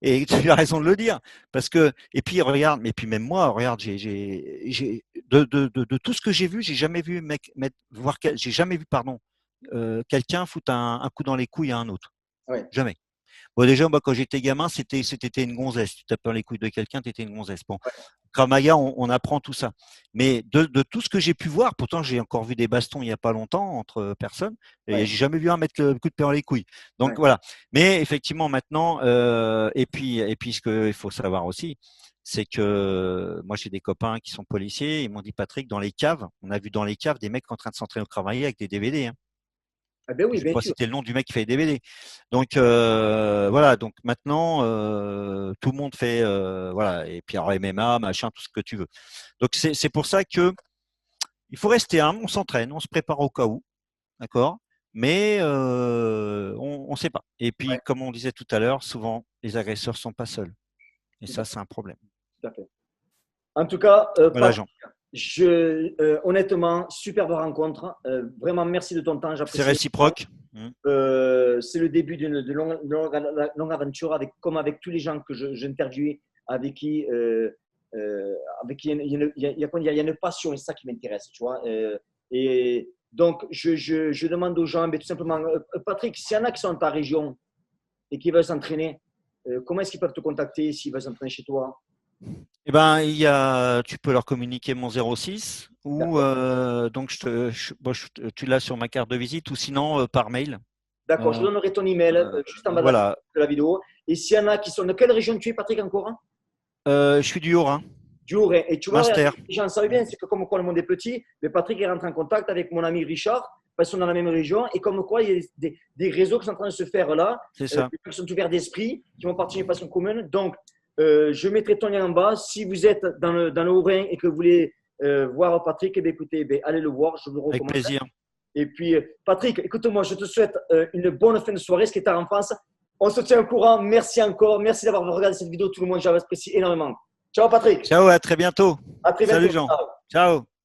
B: Et tu as raison de le dire, parce que et puis regarde, mais puis même moi, regarde, de tout ce que j'ai vu, j'ai jamais vu j'ai jamais vu pardon quelqu'un foutre un coup dans les couilles à un autre,
A: Ouais,
B: jamais. Bon, déjà, moi, quand j'étais gamin, c'était une gonzesse. Tu tapais dans les couilles de quelqu'un, tu étais une gonzesse. Bon, Krav Maga, on apprend tout ça. Mais de tout ce que j'ai pu voir, pourtant j'ai encore vu des bastons il n'y a pas longtemps entre personnes, et
A: ouais,
B: j'ai jamais vu un mettre le coup de pied dans les couilles. Donc
A: ouais.
B: voilà. Mais effectivement, maintenant, et puis ce qu'il faut savoir aussi, c'est que moi j'ai des copains qui sont policiers, ils m'ont dit Patrick, dans les caves, on a vu dans les caves des mecs en train de s'entraîner au Krav Maga avec des DVD. Hein.
A: Ah ben oui,
B: Je vais
A: bien
B: pas
A: sûr.
B: citer le nom du mec qui fait les DVD. Donc voilà, donc maintenant tout le monde fait voilà, et puis alors MMA, machin, tout ce que tu veux. Donc c'est pour ça que il faut rester humble, on s'entraîne, on se prépare au cas où, d'accord? Mais on ne sait pas. Et puis
A: Ouais,
B: comme on disait tout à l'heure, souvent les agresseurs sont pas seuls. Et
A: tout
B: ça, c'est un problème.
A: à fait. En tout cas,
B: Voilà,
A: Patrick,
B: Jean.
A: honnêtement, superbe rencontre. Vraiment, merci de ton temps,
B: C'est
A: j'apprécie énormément.
B: réciproque.
A: C'est le début d'une longue aventure comme avec tous les gens que j'interviewe, avec qui, avec qui il y a une passion et c'est ça qui m'intéresse, tu vois. Et donc, je demande aux gens, mais tout simplement, Patrick, s'il y en a qui sont dans ta région et qui veulent s'entraîner, comment est-ce qu'ils peuvent te contacter s'ils veulent s'entraîner chez toi?
B: Eh ben, tu peux leur communiquer mon 06 ou
A: D'accord.
B: donc tu l'as sur ma carte de visite ou sinon par mail.
A: D'accord, je
B: Euh,
A: vous donnerai ton email juste en bas
B: voilà.
A: de la vidéo. Et s'il y en a qui sont de quelle région tu es, Patrick, encore?
B: Je suis du Haut-Rhin,
A: Du Haut-Rhin. Et tu vois,
B: Munster.
A: les gens savent bien, c'est que comme quoi le monde est petit, mais Patrick est rentré en contact avec mon ami Richard, parce qu'ils sont dans la même région, et comme quoi il y a des réseaux qui sont en train de se faire là,
B: C'est ça.
A: qui sont ouverts d'esprit, qui vont partir d'une passion commune. Donc, je mettrai ton lien en bas. Si vous êtes dans le Haut-Rhin et que vous voulez voir Patrick, eh bien, écoutez, allez le voir, je vous le
B: Avec
A: recommande.
B: plaisir.
A: Et puis, Patrick, écoute-moi, je te souhaite une bonne fin de soirée, ce qui est tard en France. On se tient au courant. Merci encore. Merci d'avoir regardé cette vidéo. Tout le monde, j'apprécie énormément. Ciao, Patrick.
B: Ciao, à très bientôt.
A: À très
B: Salut
A: bientôt.
B: Jean.
A: Ciao.
B: Ciao.